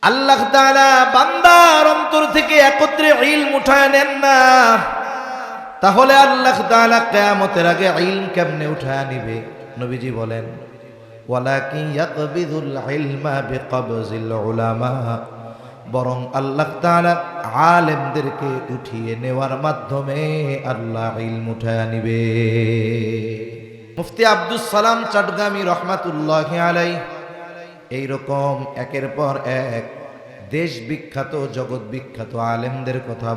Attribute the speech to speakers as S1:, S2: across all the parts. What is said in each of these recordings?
S1: আল্লাহ তাআলা বান্দার অন্তর থেকে একত্রে ইলম উঠায় নেন না, তাহলে আল্লাহ তাআলা কিয়ামতের আগে ইলম কেমনে উঠায় নিবে? নবীজি বলেন, ওয়ালাকিন ইয়াকবিদুল ইলমা বিকবজিল উলামা, বরং আল্লাহ তাআলা আলেমদেরকে উঠিয়ে নেওয়ার মাধ্যমে আল্লাহ ইলম উঠায় নিবে। মুফতি আব্দুস সালাম চট্টগ্রামী রহমাতুল্লাহি আলাইহি এইরকম একের পর এক দেশ বিখ্যাত জগৎ বিখ্যাত আলেমদের কথা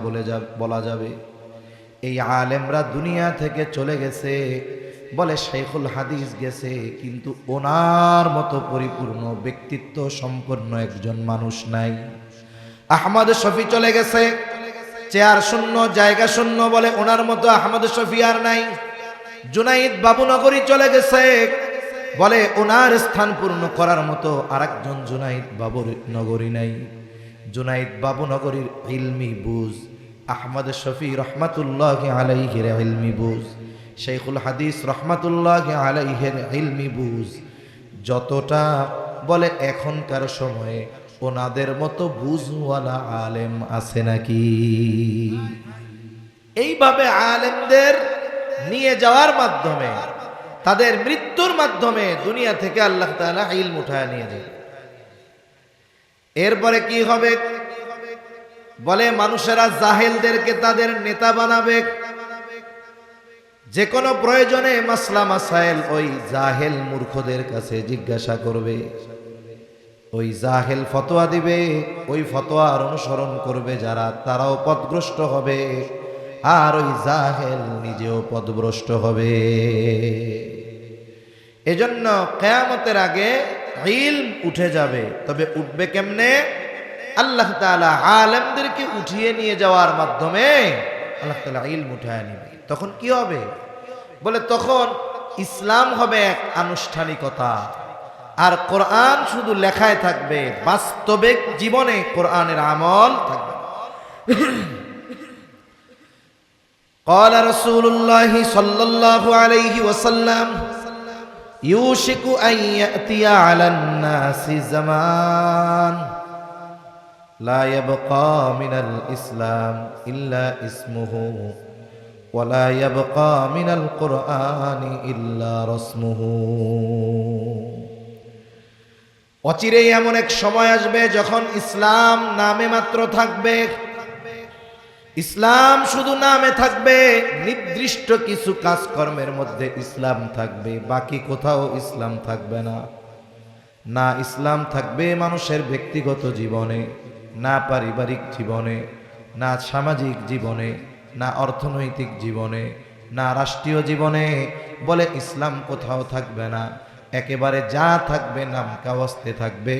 S1: বলা যাবে। এই আলেমরা দুনিয়া থেকে চলে গেছে, বলে শাইখুল হাদিস গেছে, কিন্তু ওনার মতো পরিপূর্ণ ব্যক্তিত্ব সম্পন্ন একজন মানুষ নাই। আহমদ শফি চলে গেছে, চেয়ার শূন্য, জায়গা শূন্য, বলে ওনার মতো আহমদ শফি আর নাই। জুনাইদ বাবুনগরী চলে গেছে, বলে ওনার স্থান পূর্ণ করার মতো আরেকজন জুনাইদ বাবুনগরী নাই। জুনাইদ বাবুনগরীর ইলমি বুঝ, আহমদ শফি রহমাতুল্লাহি আলাইহির ইলমি বুঝ, শাইখুল হাদিস রহমাতুল্লাহি আলাইহির ইলমি বুঝ যতটা, বলে এখনকার সময়ে ওনাদের মতো বুঝওয়ালা আলেম আছে নাকি? এইভাবে আলেমদের নিয়ে যাওয়ার মাধ্যমে, তাদের মৃত্যুর মাধ্যমে দুনিয়া থেকে আল্লাহ তাআলা ইলম উঠায় নিয়ে যাবে। এরপরে কি হবে? বলে মানুষেরা জাহেলদেরকে তাদের নেতা বানাবে। যে কোনো প্রয়োজনে মাসলা মাসাইল ওই জাহেল মূর্খদের কাছে জিজ্ঞাসা করবে, ওই জাহেল ফতোয়া দিবে, ওই ফতোয়ার অনুসরণ করবে যারা, তারাও পথভ্রষ্ট হবে, আর ওই জাহেল নিজেও পথভ্রষ্ট হবে। এজন্য কিয়ামতের আগে ইলম উঠে যাবে। তবে উঠবে কেমনে? আল্লাহ তাআলা আলেমদেরকে উঠিয়ে নিয়ে যাওয়ার মাধ্যমে আল্লাহ তাআলা ইলম উঠায় নিবে। তখন কি হবে? বলে তখন ইসলাম হবে এক আনুষ্ঠানিকতা, আর কোরআন শুধু লেখায় থাকবে, বাস্তবিক জীবনে কোরআনের আমল থাকবে। قال رسول الله صلى الله عليه وسلم يوشك أن يأتي على الناس زمان لا يبقى من الإسلام إلا اسمه ولا يبقى من القرآن إلا رسمه। অচিরেই এমন এক সময় আসবে যখন ইসলাম নামে মাত্র থাকবে, ইসলাম শুধু নামে থাকবে, নির্দিষ্ট কিছু কাজকর্মের মধ্যে ইসলাম থাকবে, বাকি কোথাও ইসলাম থাকবে না। না ইসলাম থাকবে মানুষের ব্যক্তিগত জীবনে, না পারিবারিক জীবনে, না সামাজিক জীবনে, না অর্থনৈতিক জীবনে, না রাষ্ট্রীয় জীবনে, বলে ইসলাম কোথাও থাকবে না। একেবারে যা থাকবে নামকাওয়াস্তে থাকবে।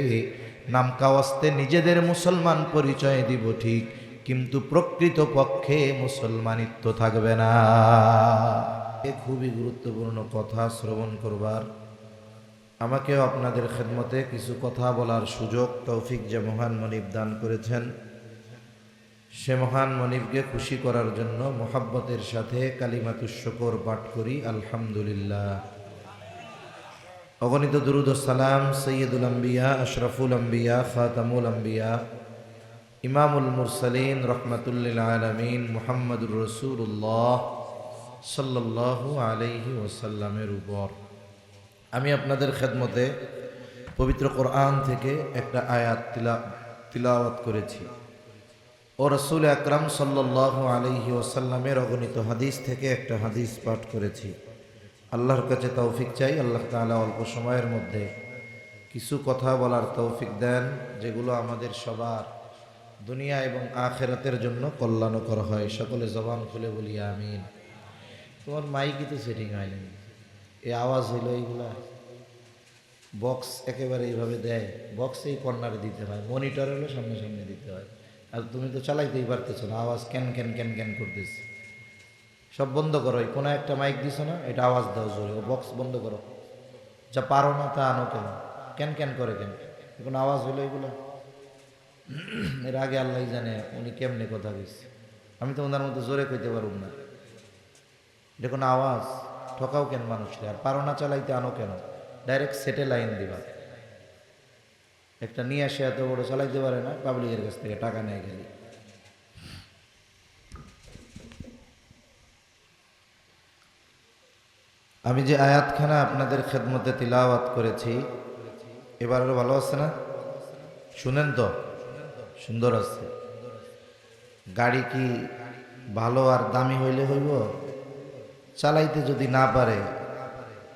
S1: নামকাওয়াস্তে নিজেদের মুসলমান পরিচয় দিব ঠিক, কিন্তু প্রকৃত পক্ষে মুসলমানিত্ব থাকবে না। এ খুবই গুরুত্বপূর্ণ কথা শ্রবণ করবার, আমাকেও আপনাদের খেদমতে কিছু কথা বলার সুযোগ তৌফিক যে মহান মনিব দান করেছেন, সে মহান মনিবকে খুশি করার জন্য মোহাব্বতের সাথে কালিমাতুশ শুকর পাঠ করি আলহামদুলিল্লাহ। অগণিত দুরূদ ও সালাম সৈয়দুল আম্বিয়া, আশরাফুল আম্বিয়া, খাতামুল আম্বিয়া, ইমামুল মুরসালিন, রহমাতুল্লিল আলামিন, মুহাম্মদুর রাসূলুল্লাহ সাল্লাল্লাহু আলাইহি ওয়াসাল্লামের উপর আমি আপনাদের খেদমতে পবিত্র কোরআন থেকে একটা আয়াত তিলাওয়াত করেছি ও রাসূল আকরাম সাল্লাল্লাহু আলাইহি ওয়াসাল্লামের অগণিত হাদিস থেকে একটা হাদিস পাঠ করেছি। আল্লাহর কাছে তৌফিক চাই, আল্লাহ তাআলা অল্প সময়ের মধ্যে কিছু কথা বলার তৌফিক দেন, যেগুলো আমাদের সবার দুনিয়া এবং আখিরাতের জন্য কল্যাণকর হয়। সকলে জবান খুলে বলি আমিন। তোমার মাইকই তো সেটিং হয়নি, এই আওয়াজ হইল, এইগুলা বক্স একেবারে এইভাবে দেয়, বক্সেই কর্নারে দিতে হয়, মনিটর হলো সামনে সামনে দিতে হয়, আর তুমি তো চালাইতেই পারতেছো না, আওয়াজ ক্যান ক্যান ক্যান ক্যান করতেছে। সব বন্ধ করো, কোনো একটা মাইক দিছো না, এটা আওয়াজ দাও জোরে, ও বক্স বন্ধ করো, যা পারো না তা আনো, কেন ক্যান ক্যান করে কেন, কোনো আওয়াজ হলো এগুলো। এর আগে আল্লাহ জানে উনি কেমনে কথা কইছে, আমি তো ওনার মতো জোরে কইতে পারব না। এটা কোনো আওয়াজ, ঠকাও কেন মানুষকে, আর পারো না চালাইতে আনো কেন, ডাইরেক্ট সেটে লাইন দিবা। একটা নিয়ে আসে এত বড় চালাইতে পারে না, পাবলিকের কাছ থেকে টাকা নেয় গেলে। আমি যে আয়াতখানা আপনাদের খেদমতে তিলাওয়াত করেছি, এবার আরো ভালো আছে না? শুনেন তো, সুন্দর আছে। গাড়ি কি ভালো আর দামি হইলে হইব? চালাইতে যদি না পারে,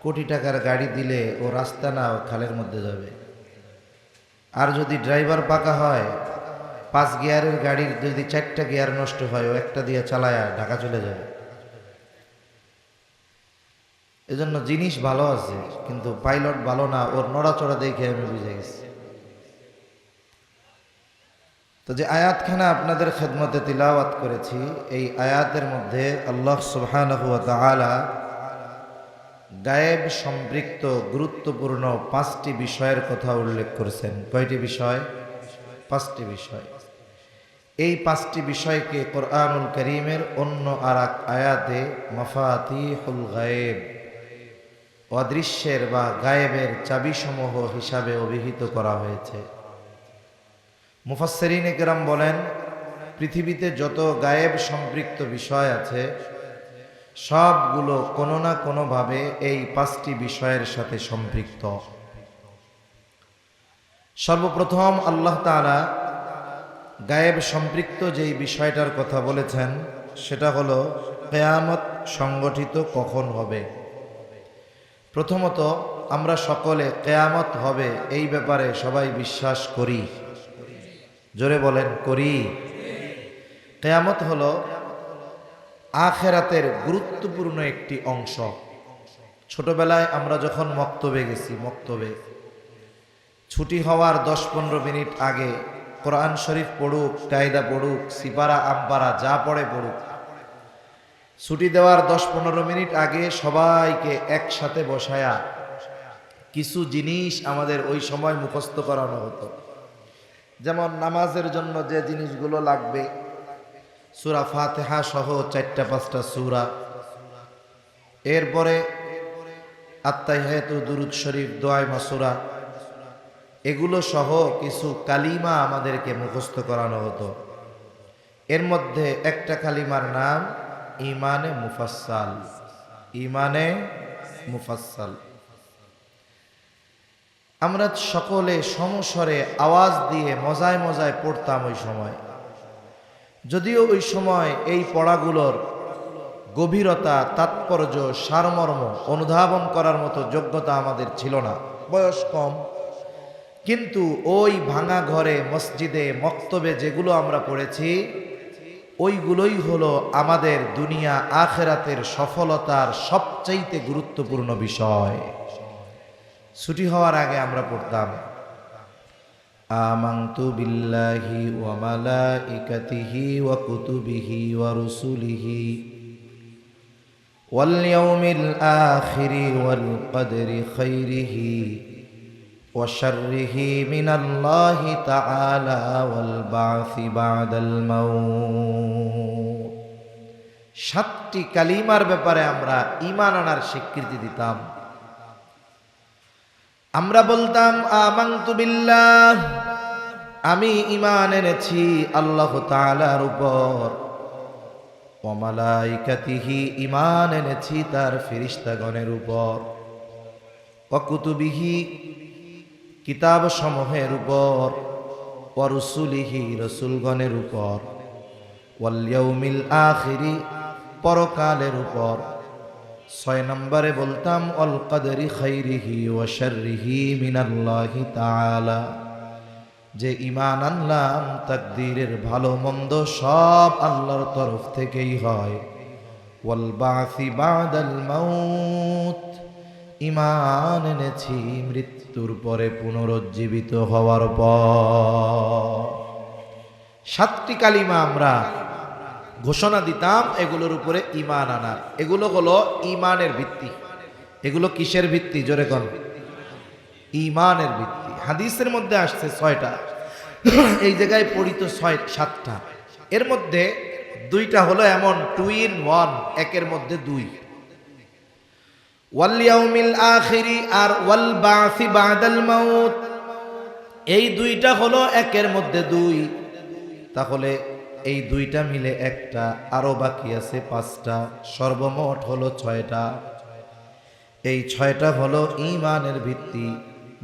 S1: কোটি টাকার গাড়ি দিলে ও রাস্তা না, ও খালের মধ্যে যাবে। আর যদি ড্রাইভার পাকা হয়, 5 গিয়ারের গাড়ির যদি 4টা গিয়ার নষ্ট হয়, ও একটা দিয়ে চালায় ঢাকা চলে যাবে। এজন্য জিনিস ভালো আছে, কিন্তু পাইলট ভালো না, ওর নড়াচড়া দেখে আমি বুঝে গেছি। তো যে আয়াতখানা আপনাদের খেদমতে তিলাওয়াত করেছি, এই আয়াতের মধ্যে আল্লাহ সুবহানাহু ওয়া তাআলা গায়েব সম্পৃক্ত গুরুত্বপূর্ণ 5টি বিষয়ের কথা উল্লেখ করেছেন। কয়টি বিষয়? 5টি বিষয়। এই 5টি বিষয়কে কোরআনুল কারীমের অন্য আরেক আয়াতে মাফাতিহুল গায়েব, অদৃশ্যের বা গায়েবের চাবিসমূহ হিসাবে অভিহিত করা হয়েছে। মুফাসসিরিনে কেরাম বলেন, পৃথিবীতে যত গায়েব সম্পৃক্ত বিষয় আছে, সবগুলো কোনো না কোনোভাবে এই 5টি বিষয়ের সাথে সম্পৃক্ত। সর্বপ্রথম আল্লাহ তাআলা গায়েব সম্পৃক্ত যেই বিষয়টার কথা বলেছেন, সেটা হলো কিয়ামত সংগঠিত কখন হবে। প্রথমত, আমরা সকলে কিয়ামত হবে এই ব্যাপারে সবাই বিশ্বাস করি। জোরে বলেন, করি। কিয়ামত হলো আখিরাতের গুরুত্বপূর্ণ একটি অংশ। ছোটবেলায় আমরা যখন মক্তবে গেছি, মক্তবে ছুটি হওয়ার 10-15 মিনিট আগে কোরআন শরীফ পড়ুক, কায়দা পড়ুক, সিপারা আমপারা যা পড়ে পড়ুক, ছুটি দেওয়ার 10-15 মিনিট আগে সবাইকে একসাথে বসায়া কিছু জিনিস আমাদের ওই সময় মুখস্থ করানো হতো। যেমন নামাজের জন্য যে জিনিসগুলো লাগবে, সূরা ফাতিহা সহ 4-5টা সূরা, এরপরে আত্তাহিয়াতু, দুরূদ শরীফ, দোয়া মাসুরা, এগুলো সহ কিছু কালিমা আমাদেরকে মুখস্থ করানো হতো। এর মধ্যে একটা কালিমার নাম ঈমানে মুফাসসাল। ঈমানে মুফাসসাল। আমরা সকলে সমস্বরে আওয়াজ দিয়ে মজায় মজায় পড়তাম ওই সময়। যদিও ওই সময় এই পড়াগুলোর গভীরতা, তাৎপর্য, সারমর্ম অনুধাবন করার মতো যোগ্যতা আমাদের ছিল না, বয়স কম। কিন্তু ওই ভাঙা ঘরে, মসজিদে, মক্তবে যেগুলো আমরা পড়েছি, ওইগুলোই হলো আমাদের দুনিয়া আখিরাতের সফলতার সবচাইতে গুরুত্বপূর্ণ বিষয়। ছুটি হওয়ার আগে আমরা পড়তাম, আমানতু বিল্লাহি ওয়া মালাইকাতিহি ওয়া কুতুবিহি ওয়া রুসুলিহি ওয়াল ইয়াউমিল আখিরি ওয়াল কদরি খাইরিহি ওয়া শাররিহি মিনাল্লাহি তাআলা ওয়াল বা'সি বা'দাল মাউত। 7টি কালিমার ব্যাপারে আমরা ঈমান আনার স্বীকৃতি দিতাম। আমরা বলতাম, আমানতু বিল্লাহ, আমি ঈমান এনেছি আল্লাহ তাআলার উপর, ওয়া মালাইকাতিহি, ঈমান এনেছি তার ফেরেশতাগণের উপর, ওয়া কুতুবিহি, কিতাব সমূহের উপর, ওয়া রুসুলিহি, রাসূলগণের উপর, ওয়াল ইয়াউমিল আখিরি, পরকালের উপর। 6 নম্বরে বলতাম, অল কদরি খাইরিহি ওয়া শাররিহি মিনাল্লাহি তাআলা, যে ঈমান আনলাম তাকদীরের ভালো মন্দ সব আল্লাহর তরফ থেকেই হয়। ওয়াল বা'সি বা'দাল মাউত, ঈমান এনেছি মৃত্যুর পরে পুনরুজ্জীবিত হওয়ার পর। 7টি কালিমা আমরা ঘোষণা দিতাম এগুলোর উপরে ঈমান আনার। এগুলো হলো ঈমানের ভিত্তি। এগুলো কিসের ভিত্তি? জোরে কোন? ঈমানের ভিত্তি। হাদিসের মধ্যে আসছে 6টা, এই জায়গায় পড়িত 7টা। এর মধ্যে 2টা হলো এমন 2 in 1, একের মধ্যে 2। ওয়াল ইয়াউমিল আখিরি আর ওয়াল বা'সি বা'দাল মাউত, এই দুইটা হলো একের মধ্যে দুই, তাহলে এই দুইটা মিলে একটা, আরো বাকি আছে পাঁচটা, সর্বমোট হলো ছয়টা। এই ছয়টা হলো ঈমানের ভিত্তি।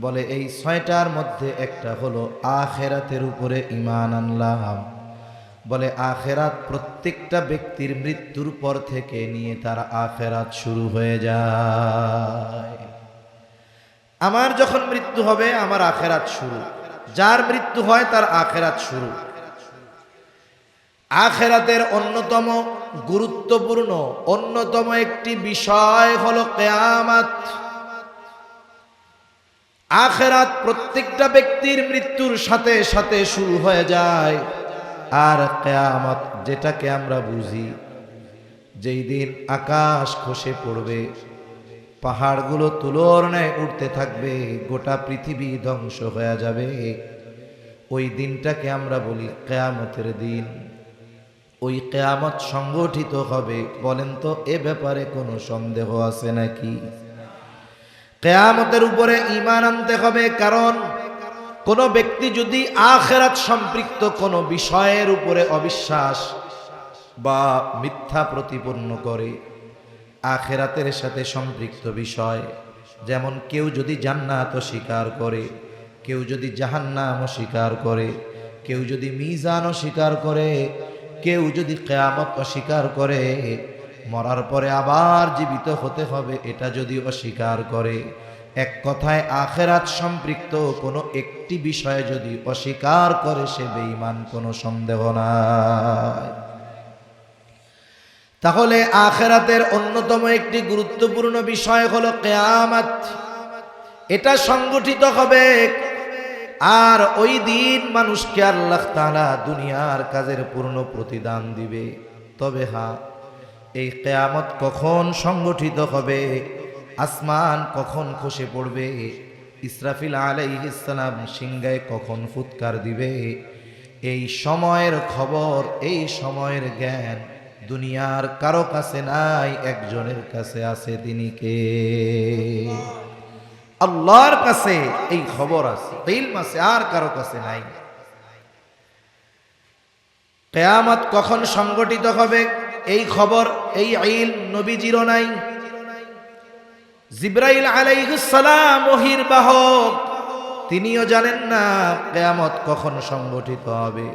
S1: বলে এই ছয়টার মধ্যে একটা হলো আখিরাতের উপরে ঈমান আনলাম। বলে আখিরাত প্রত্যেকটা ব্যক্তির মৃত্যুর পর থেকে নিয়ে তার আখিরাত শুরু হয়ে যায়। আমার যখন মৃত্যু হবে আমার আখিরাত শুরু, যার মৃত্যু হয় তার আখিরাত শুরু। আখিরাতের অন্যতম গুরুত্বপূর্ণ অন্যতম একটি বিষয় হলো কিয়ামত। আখিরাত প্রত্যেকটা ব্যক্তির মৃত্যুর সাথে সাথে শুরু হয়ে যায়। আর কিয়ামত যেটাকে আমরা বুঝি, যেই দিন আকাশ খসে পড়বে, পাহাড়গুলো তুলোর ন্যায় উঠতে থাকবে, গোটা পৃথিবী ধ্বংস হয়ে যাবে, ওই দিনটাকে আমরা বলি কিয়ামতের দিন। ওই কিয়ামত সংগঠিত হবে। বলেন তো এ ব্যাপারে কোনো সন্দেহ আছে নাকি? কিয়ামতের উপরে ঈমান আনতে হবে, কারণ কোন ব্যক্তি যদি আখিরাত সম্পৃক্ত কোনো বিষয়ের উপরে অবিশ্বাস বা মিথ্যা প্রতিপন্ন করে, আখিরাতের সাথে সম্পৃক্ত বিষয়, যেমন কেউ যদি জান্নাত অস্বীকার করে, কেউ যদি জাহান্নাম অস্বীকার করে, কেউ যদি মিজান অস্বীকার করে, কেউ যদি কিয়ামত অস্বীকার করে, মরার পরে আবার জীবিত হতে হবে এটা যদি অস্বীকার করে, এক কথায় আখিরাত সম্পৃক্ত কোনো একটি বিষয়ে যদি অস্বীকার করে সে বেঈমান, কোনো সন্দেহ নাই। তাহলে আখিরাতের অন্যতম একটি গুরুত্বপূর্ণ বিষয় হলো কিয়ামত। এটা সংগঠিত হবে, আর ওই দিন মানুষকে আল্লাহ তাআলা দুনিয়ার কাজের পূর্ণ প্রতিদান দিবে। তবে হ্যাঁ, এই কিয়ামত কখন সংগঠিত হবে, আসমান কখন খসে পড়বে, ইসরাফিল আলাইহিস সালাম সিংহায় কখন ফুৎকার দিবে, এই সময়ের খবর, এই সময়ের জ্ঞান দুনিয়ার কারো কাছে নাই, একজনের কাছে আছে। তিনি কে? আল্লাহর কাছে এই খবর আছে, ইলম আছে, আর কারো কাছে নাই। কিয়ামত কখন সংগঠিত হবে এই খবর, এই ইলম নবীজিরও নাই। জিবরাইল আলাইহিস সালাম ওহীর বাহক, তিনিও জানেন না কিয়ামত কখন সংগঠিত হবে।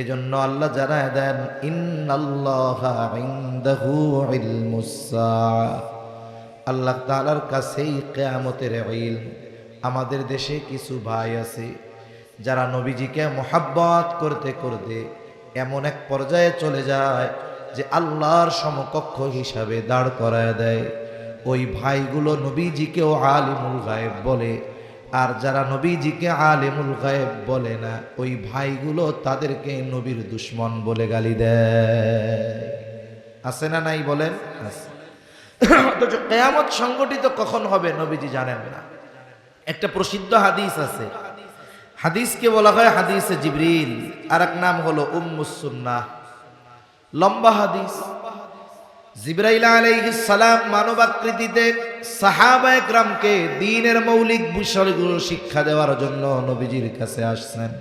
S1: এজন্য আল্লাহ জানায় দেন, ইন্নাল্লাহা ইনদাহু ইলমুস সাআ, আল্লাহ তাআলার কাছেই কিয়ামতের ইলম। আমাদের দেশে কিছু ভাই আছে যারা নবীজিকে মোহাব্বত করতে করতে এমন এক পর্যায়ে চলে যায় যে আল্লাহর সমকক্ষ হিসাবে দাঁড় করায় দেয়। ওই ভাইগুলো নবীজিকেও আলিমুল গায়েব বলে, আর যারা নবীজিকে আলিমুল গায়েব বলে না, ওই ভাইগুলো তাদেরকে নবীর দুশ্মন বলে গালি দেয়। আছে না নাই বলেন? আছে। অথচ কিয়ামত সংগঠিত কখন হবে নবীজি জানেন না। একটা প্রসিদ্ধ হাদিস আছে, হাদিসকে বলা হয় হাদিসে জিবরিল, আর এক নাম হলো উম্মুস সুন্নাহ। লম্বা হাদিস। জিবরাইল আলাইহিস সালাম মানবাকৃতিতে সাহাবায়ে কেরামকে দ্বীনের মৌলিক বিষয়গুলো শিক্ষা দেওয়ার জন্য নবীজির কাছে আসছেন।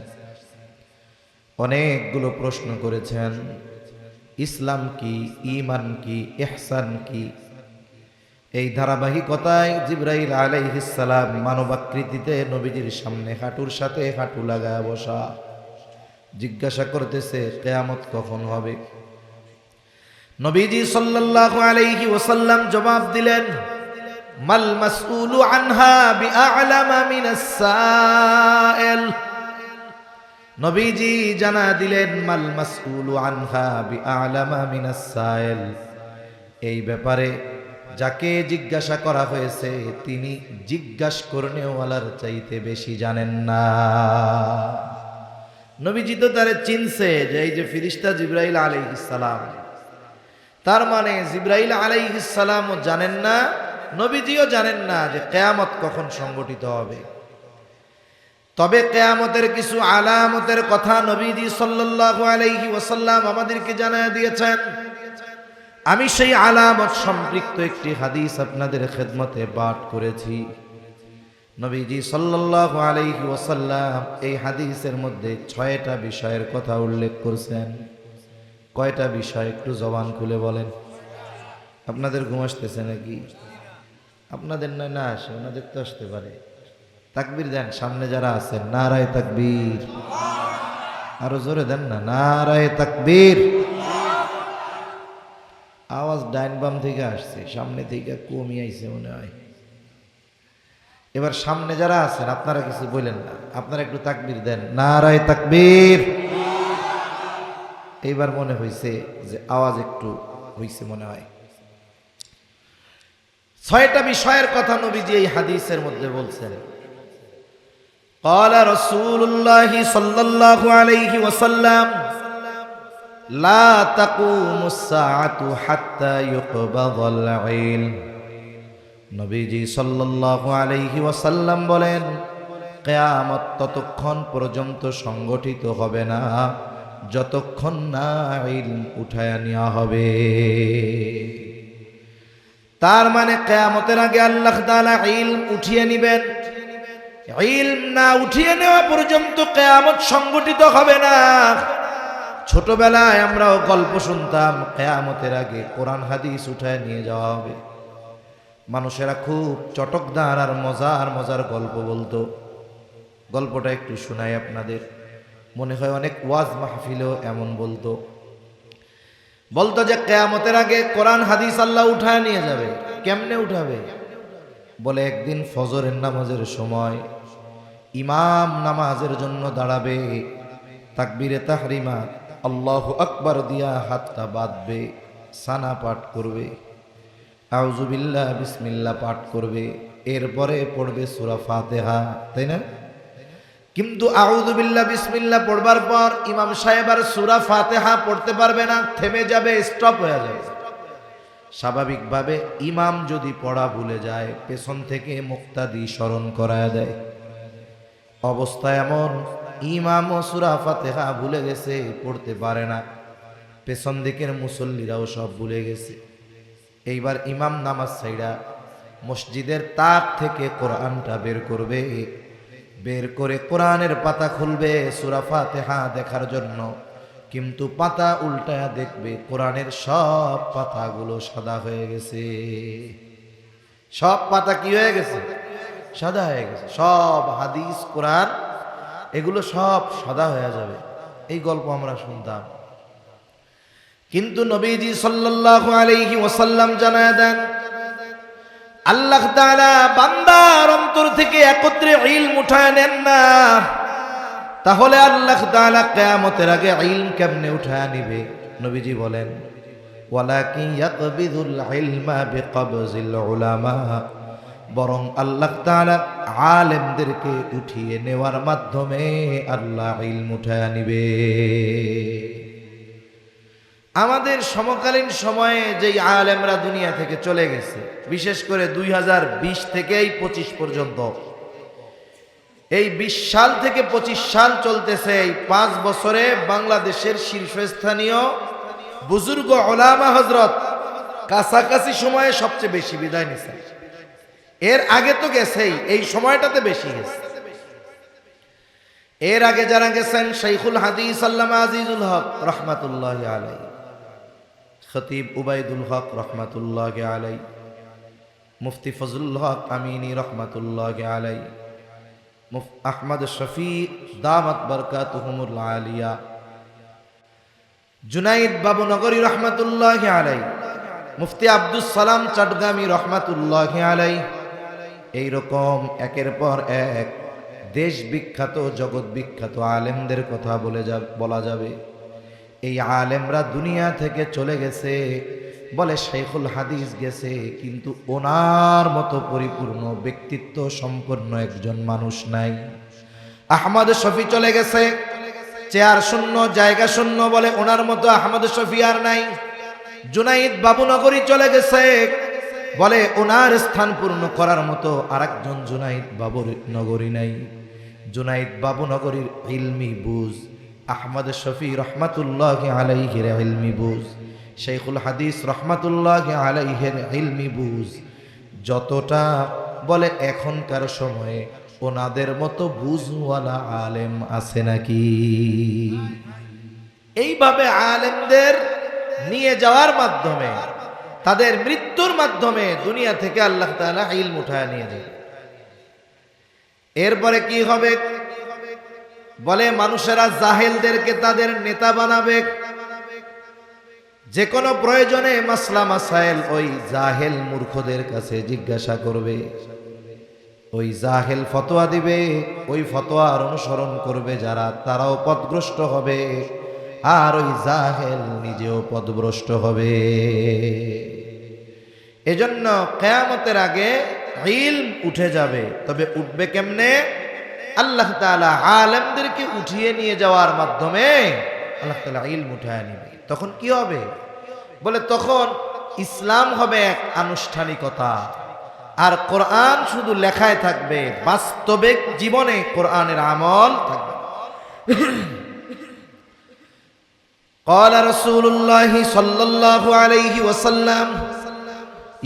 S1: অনেকগুলো প্রশ্ন করেছেন, ইসলাম কি, ঈমান কি, ইহসান কি। এই ধারাবাহিকতায় জিবরাইল আলাইহিস সালাম মানবাকৃতিতে নবীজির সামনে হাঁটুর সাথে হাঁটু লাগায় বসা, জিজ্ঞাসা করতেছে কিয়ামত কখন হবে। নবীজি সাল্লাল্লাহু আলাইহি ওয়াসাল্লাম জবাব দিলেন, মাল মাসউলু আনহা বিআ'লামা মিনাস সাইল। নবীজি জানা দিলেন, মাল মাসউলু আনহা বিআ'লামা মিনাস সাইল, এই ব্যাপারে যাকে জিজ্ঞাসা করা হয়েছে তিনি জিজ্ঞাসা করনেওয়ালার চাইতে বেশি জানেন না। নবীজি তো তারে চিনছে যে এই যে ফেরেশতা জিবরাইল আলাইহিস সালাম, তার মানে জিবরাইল আলাইহিস সালামও জানেন না, নবীজিও জানেন না যে কিয়ামত কখন সংগঠিত হবে। তবে কিয়ামতের কিছু আলামতের কথা নবীজি সাল্লাল্লাহু আলাইহি ওয়াসাল্লাম আমাদেরকে জানায় দিয়েছেন। আমি সেই আলামত সম্পৃক্ত একটি হাদিস আপনাদের খেদমতে পাঠ করেছি। নবীজি সাল্লাল্লাহু আলাইহি ওয়াসাল্লাম এই হাদিসের মধ্যে 6টা বিষয়ের কথা উল্লেখ করছেন। কয়টা বিষয় একটু জবান খুলে বলেন। আপনাদের ঘুম আসতেছে নাকি? আপনাদের নয় না আসে, ওনাদের তো আসতে পারে। তাকবীর দেন সামনে যারা আছেন, নারায়ে তাকবীর। আরো জোরে দেন না, নারায়ে তাকবীর। আওয়াজ ডাইন বাম থেকে আসছে, সামনে থেকে কমই আইছে মনে হয়। এবার সামনে যারা আছেন আপনারা কিছু বলেন না, আপনারা একটু তাকবীর দেন, নারায়ে তাকবীর। এইবার মনে হয়েছে যে আওয়াজ একটু হয়েছে মনে হয়। 6টা বিষয়ের কথা নবীজি এই হাদিসের মধ্যে বলছেন। قال رسول الله صلى الله عليه وسلم لا تقوم الساعة حتى يقبض العلم। নবীজি সাল্লাল্লাহু আলাইহি ওয়াসাল্লাম বলেন, কিয়ামত ততক্ষণ পর্যন্ত সংগঠিত হবে না যতক্ষণ না ইলম উঠায়া নেওয়া হবে। তার মানে কিয়ামতের আগে আল্লাহ তাআলা ইলম উঠিয়ে নেবেন। ইলম না উঠিয়ে নেওয়া পর্যন্ত কিয়ামত সংগঠিত হবে না। ছোটবেলায় আমরাও গল্প শুনতাম, কিয়ামতের আগে কোরআন হাদিস উঠায় নিয়ে যাওয়া হবে। মানুষেরা খুব চটকদার আর মজার মজার গল্প বলতো। গল্পটা একটু শোনাই আপনাদের, মনে হয় অনেক ওয়াজ মাহফিলেও এমন বলতো যে কিয়ামতের আগে কোরআন হাদিস আল্লাহ উঠায় নিয়ে যাবে। কেমনে উঠাবে? বলে একদিন ফজরের নামাজের সময় ইমাম নামাজের জন্য দাঁড়াবে, তাকবীরে তাহরিমা আল্লাহু আকবার দিয়া হাতটা বাঁধবে, সানা পাঠ করবে, আউযু বিল্লাহ বিসমিল্লাহ পাঠ করবে, এরপরে পড়বে সূরা ফাতিহা, তাই না? কিন্তু আউযু বিল্লাহ বিসমিল্লাহ পড়বার পর ইমাম সাহেব আর সূরা ফাতিহা পড়তে পারবে না, থেমে যাবে, স্টপ হয়ে যাবে। স্বাভাবিকভাবে ইমাম যদি পড়া ভুলে যায়, পেছন থেকে মুক্তাদি স্মরণ করায় দেয়। অবস্থা এমন, ইমামও সূরা ফাতিহা ভুলে গেছে, পড়তে পারে না, পেছন দিকের মুসল্লিরাও সব ভুলে গেছে। এইবার ইমাম নামাজ ছাইড়া মসজিদের তাক থেকে কোরআনটা বের করবে, বের করে কোরআনের পাতা খুলবে সূরা ফাতিহা দেখার জন্য। কিন্তু পাতা উল্টায়া দেখবে কোরআনের সব পাতাগুলো সাদা হয়ে গেছে। সব পাতা কি হয়ে গেছে? সাদা হয়ে গেছে। সব হাদিস কোরআন এগুলো সব সাদা হয়ে যাবে। এই গল্প আমরা শুনতাম। কিন্তু নবীজি সাল্লাল্লাহু আলাইহি ওয়াসাল্লাম জানায় দেন, আল্লাহ তাআলা বান্দার অন্তর থেকে একত্রে ইলম উঠায় নেন না। তাহলে আল্লাহ তাআলা কিয়ামতের আগে ইলম কেমনে উঠায় নিবে? নবীজি বলেন, ওয়ালাকিন ইয়াকবিদুল ইলমা বিকবজিল উলামা। বরং আল্লাহ তাআলা আলেমদেরকে উঠিয়ে নেওয়ার মাধ্যমে আল্লাহ ইলম উঠায় নিবে। আমাদের সমকালীন সময়ে যেই আলেমরা দুনিয়া থেকে চলে গেছে, বিশেষ করে 2020 থেকে 25 পর্যন্ত, এই 20 সাল থেকে 25 সাল চলতেছে, এই 5 বছরে বাংলাদেশের শীর্ষস্থানীয় বুজুর্গ উলামা হযরত কাছাকাছি সময়ে সবচেয়ে বেশি বিদায় নিয়েছে। এর আগে তো গেছেই, এই সময়টাতে বেশি গেছে। এর আগে যারা গেছেন, শাইখুল হাদিস আল্লামা আজিজুল হক রহমাতুল্লাহি আলাইহি, খতিব উবাইদুল হক রহমাতুল্লাহি আলাইহি, মুফতি ফজলুল হক আমিনী রহমাতুল্লাহি আলাইহি, আহমদ শফিক দামাত বরকাতুহুমুল আলিয়া, জুনাইদ বাবু নগরী রহমাতুল্লাহি আলাইহি, মুফতি আব্দুস সালাম চটগামী রহমাতুল্লাহি আলাইহি। এইরকম একের পর এক দেশ বিখ্যাত জগৎ বিখ্যাত আলেমদের কথা বলা যাবে। এই আলেমরা দুনিয়া থেকে চলে গেছে, বলে শাইখুল হাদিস গেছে, কিন্তু ওনার মতো পরিপূর্ণ ব্যক্তিত্ব সম্পন্ন একজন মানুষ নাই। আহমদ শফি চলে গেছে, চেয়ার শূন্য, জায়গা শূন্য, বলে ওনার মতো আহমদ শফি আর নাই। জুনাইদ বাবুনগরী চলে গেছে, বলে ওনার স্থান পূর্ণ করার মতো আরেকজন জুনাইদ বাবুনগরী নাই। জুনাইদ বাবুনগরীর ইলমি বুঝ, আহমদ শফি রহমাতুল্লাহি আলাইহির ইলমি বুঝ, শাইখুল হাদিস রহমাতুল্লাহি আলাইহির ইলমি বুঝ যতটা বলে এখনকার সময়ে ওনাদের মতো বুঝওয়ালা আলেম আছে নাকি? এইভাবে আলেমদের নিয়ে যাওয়ার মাধ্যমে, তাদের মৃত্যুর মাধ্যমে দুনিয়া থেকে আল্লাহ তাআলা ইলম উঠায় নিয়ে যাবে। এরপরে কি হবে? বলে মানুষেরা জাহেলদেরকে তাদের নেতা বানাবে। যে কোনো প্রয়োজনে মাসলা মাসাইল ওই জাহেল মূর্খদের কাছে জিজ্ঞাসা করবে, ওই জাহেল ফতোয়া দিবে, ওই ফতোয়ার অনুসরণ করবে যারা, তারাও পথভ্রষ্ট হবে, আর ওই জাহেল নিজেও পথভ্রষ্ট হবে। এজন্য কিয়ামতের আগে ইলম উঠে যাবে। তবে উঠবে কেমনে? আল্লাহ তাআলা আলেমদেরকে উঠিয়ে নিয়ে যাওয়ার মাধ্যমে আল্লাহ তাআলা ইলম উঠায় নিবে। তখন কি হবে? বলে তখন ইসলাম হবে এক আনুষ্ঠানিকতা, আর কোরআন শুধু লেখায় থাকবে, বাস্তবিক জীবনে কোরআনের আমল থাকবে। قال رسول الله صلى الله عليه وسلم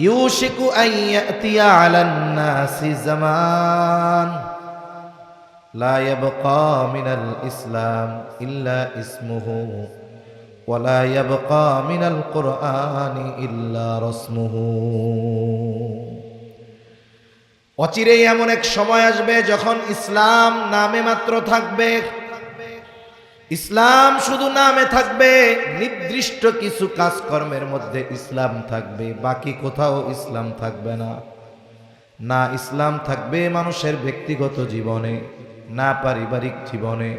S1: يوشك أن يأتي على الناس زمان لا يبقى من الإسلام إلا اسمه ولا يبقى من القرآن إلا رسمه। অচিরেই এমন এক সময় আসবে যখন ইসলাম নামে মাত্র থাকবে, ইসলাম শুধু নামে থাকবে, নির্দিষ্ট কিছু কাজকর্মের মধ্যে ইসলাম থাকবে, বাকি কোথাও ইসলাম থাকবে না। না ইসলাম থাকবে মানুষের ব্যক্তিগত জীবনে, না পারিবারিক জীবনে,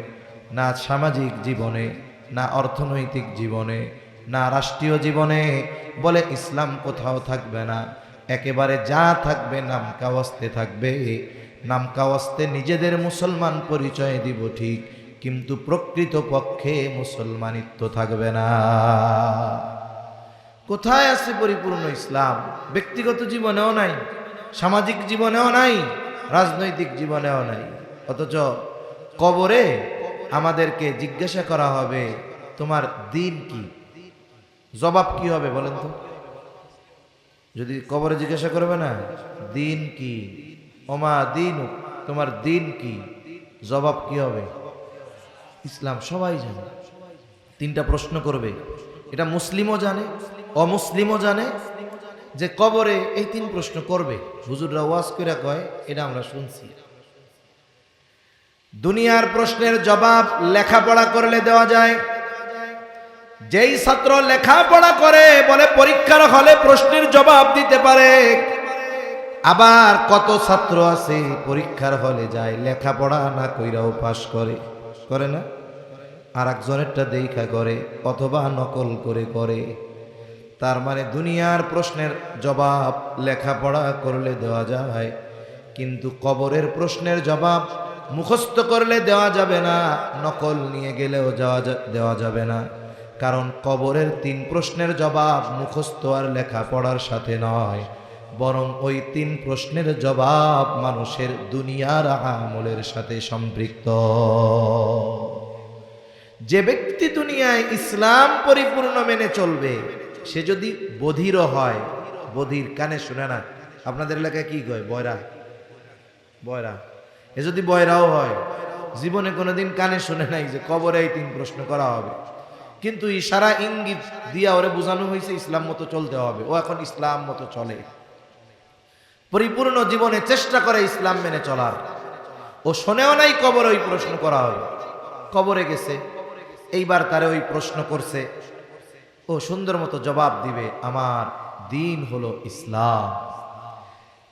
S1: না সামাজিক জীবনে, না অর্থনৈতিক জীবনে, না রাষ্ট্রীয় জীবনে। বলে ইসলাম কোথাও থাকবে না। একেবারে যা থাকবে নাম কাওয়াস্তে থাকবে। নাম কাওয়াস্তে নিজেদের মুসলমান পরিচয় দিব ঠিক, কিন্তু প্রকৃত পক্ষে মুসলমানিত্ব থাকবে না। কোথায় আছে পরিপূর্ণ ইসলাম? ব্যক্তিগত জীবনেও নাই, সামাজিক জীবনেও নাই, রাজনৈতিক জীবনেও নাই। অথচ কবরে আমাদেরকে জিজ্ঞাসা করা হবে তোমার দিন কি? জবাব কি হবে বলেন তো? যদি কবরে জিজ্ঞাসা করবে না দিন কি, ওমা দিন, তোমার দিন কি, জবাব কি হবে? ইসলাম। সবাই জানে। তিনটা প্রশ্ন করবে, এটা মুসলিমও জানে, অমুসলিমও জানে, যে কবরে এই তিন প্রশ্ন করবে। হুজুররা ওয়াজ করে কয়, এটা আমরা শুনছি। দুনিয়ার প্রশ্নের জবাব লেখাপড়া করলে দেওয়া যায়। যেই ছাত্র লেখাপড়া করে বলে পরীক্ষার হলে প্রশ্নের জবাব দিতে পারে। আবার কত ছাত্র আছে পরীক্ষার হলে যায় লেখাপড়া না কইরাও পাস করে, করে না? আর একজনেরটা দেখা করে, অথবা নকল করে করে। তার মানে দুনিয়ার প্রশ্নের জবাব লেখাপড়া করলে দেওয়া যায়, কিন্তু কবরের প্রশ্নের জবাব মুখস্থ করলে দেওয়া যাবে না, নকল নিয়ে গেলেও দেওয়া যাবে না। কারণ কবরের তিন প্রশ্নের জবাব মুখস্থ আর লেখাপড়ার সাথে নয়, বরং ওই তিন প্রশ্নের জবাব মানুষের দুনিয়ার আমলের সাথে সম্পৃক্ত। যে ব্যক্তি দুনিয়ায় ইসলাম পরিপূর্ণ মেনে চলবে, সে যদি বধিরও হয়, বধির কানে শুনে না, আপনাদের এলাকায় কি কয়? বয়রা, বয়রা। এ যদি বয়রাও হয়, জীবনে কোনোদিন কানে শুনে নাই যে কবরে এই তিন প্রশ্ন করা হবে, কিন্তু ইশারা ইঙ্গিত দিয়া ওরে বোঝানো হয়েছে ইসলাম মতো চলতে হবে। ও এখন ইসলাম মতো চলে, পরিপূর্ণ জীবনে চেষ্টা করে ইসলাম মেনে চলার। ও শোনেও নাই কবরে ওই প্রশ্ন করা হবে। কবরে গেছে, এইবার তারে ওই প্রশ্ন করছে, ও সুন্দর মতো জবাব দিবে, আমার দিন হলো ইসলাম।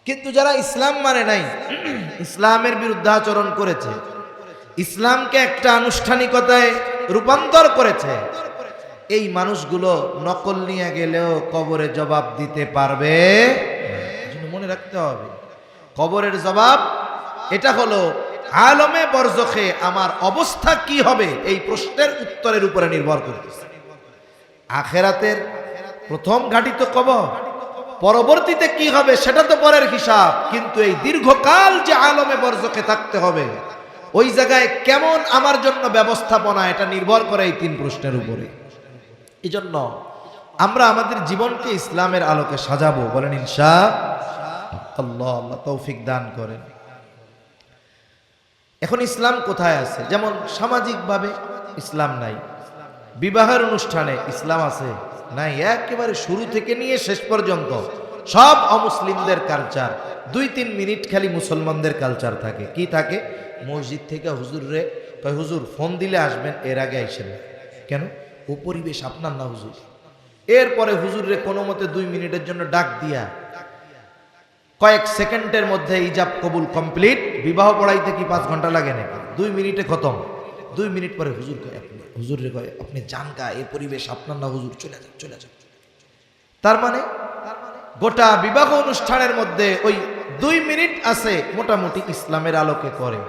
S1: কিন্তু যারা ইসলাম মানে নাই, ইসলামের বিরুদ্ধাচরণ করেছে, ইসলামকে একটা আনুষ্ঠানিকতায় রূপান্তর করেছে, এই মানুষগুলো নকল নিয়ে গেলেও কবরে জবাব দিতে পারবে। মনে রাখতে হবে কবরের জবাব এটা হলো আলমে বরজখে আমার অবস্থা কি হবে, এই প্রশ্নের উত্তরের উপরে নির্ভর করতেছে। আখেরাতের প্রথম ঘাঁটি তো কবর, পরবর্তীতে কি হবে সেটা তো পরের হিসাব। কিন্তু এই দীর্ঘকাল যে আলমে বরজখে থাকতে হবে, ওই জায়গায় কেমন আমার জন্য ব্যবস্থাপনা, এটা নির্ভর করে এই তিন প্রশ্নের উপরে। এই জন্য আমরা আমাদের জীবনকে ইসলামের আলোকে সাজাবো, বলেন ইনশাআল্লাহ। আল্লাহ আল্লাহ তৌফিক দান করেন। এখন ইসলাম কোথায় আছে? যেমন সামাজিকভাবে ইসলাম নাই, বিবাহের অনুষ্ঠানে ইসলাম আছে নাই, একেবারে শুরু থেকে নিয়ে শেষ পর্যন্ত সব অমুসলিমদের কালচার। 2-3 মিনিট খালি মুসলমানদের কালচার থাকে। কি থাকে? মসজিদ থেকে হুজুর রে কয়, হুজুর ফোন দিলে আসবেন, এর আগে আইসেন কেন? ও পরিবেশ আপনার না হুজুর। এরপরে হুজুর রে কোনো মতে 2 মিনিটের জন্য ডাক দিয়া কয়েক সেকেন্ডের মধ্যে ইজাব কবুল কমপ্লিট। বিবাহ পড়াইতে কি 5 ঘন্টা লাগে নাকি? 2 মিনিটে খতম। 2 মিনিট পরে হুজুর কয়, আপনি হুজুর রে কয়, আপনি যান গা, এই পরিবেশ আপনার না হুজুর, চলে যান চলে যান। তার মানে গোটা বিবাহ অনুষ্ঠানের মধ্যে ওই 2 মিনিট আছে মোটামুটি ইসলামের আলোকে করে।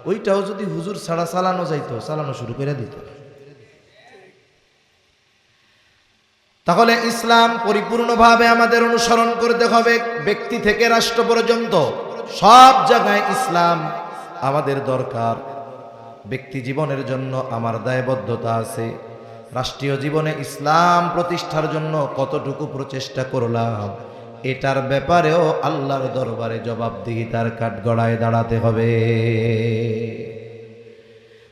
S1: ওইটাও যদি হুজুর ছাড়া চালানো যাইতো, চালানো শুরু করে দিত। তাহলে ইসলাম পরিপূর্ণভাবে আমাদের অনুসরণ করতে হবে। ব্যক্তি থেকে রাষ্ট্র পর্যন্ত সব জায়গায় ইসলাম আমাদের দরকার। ব্যক্তি জীবনের জন্য আমার দায়বদ্ধতা আছে, রাষ্ট্রীয় জীবনে ইসলাম প্রতিষ্ঠার জন্য কতটুকু প্রচেষ্টা করলাম, এটার ব্যাপারেও আল্লাহর দরবারে জবাবদিহিতার কাঠগড়ায় দাঁড়াতে হবে।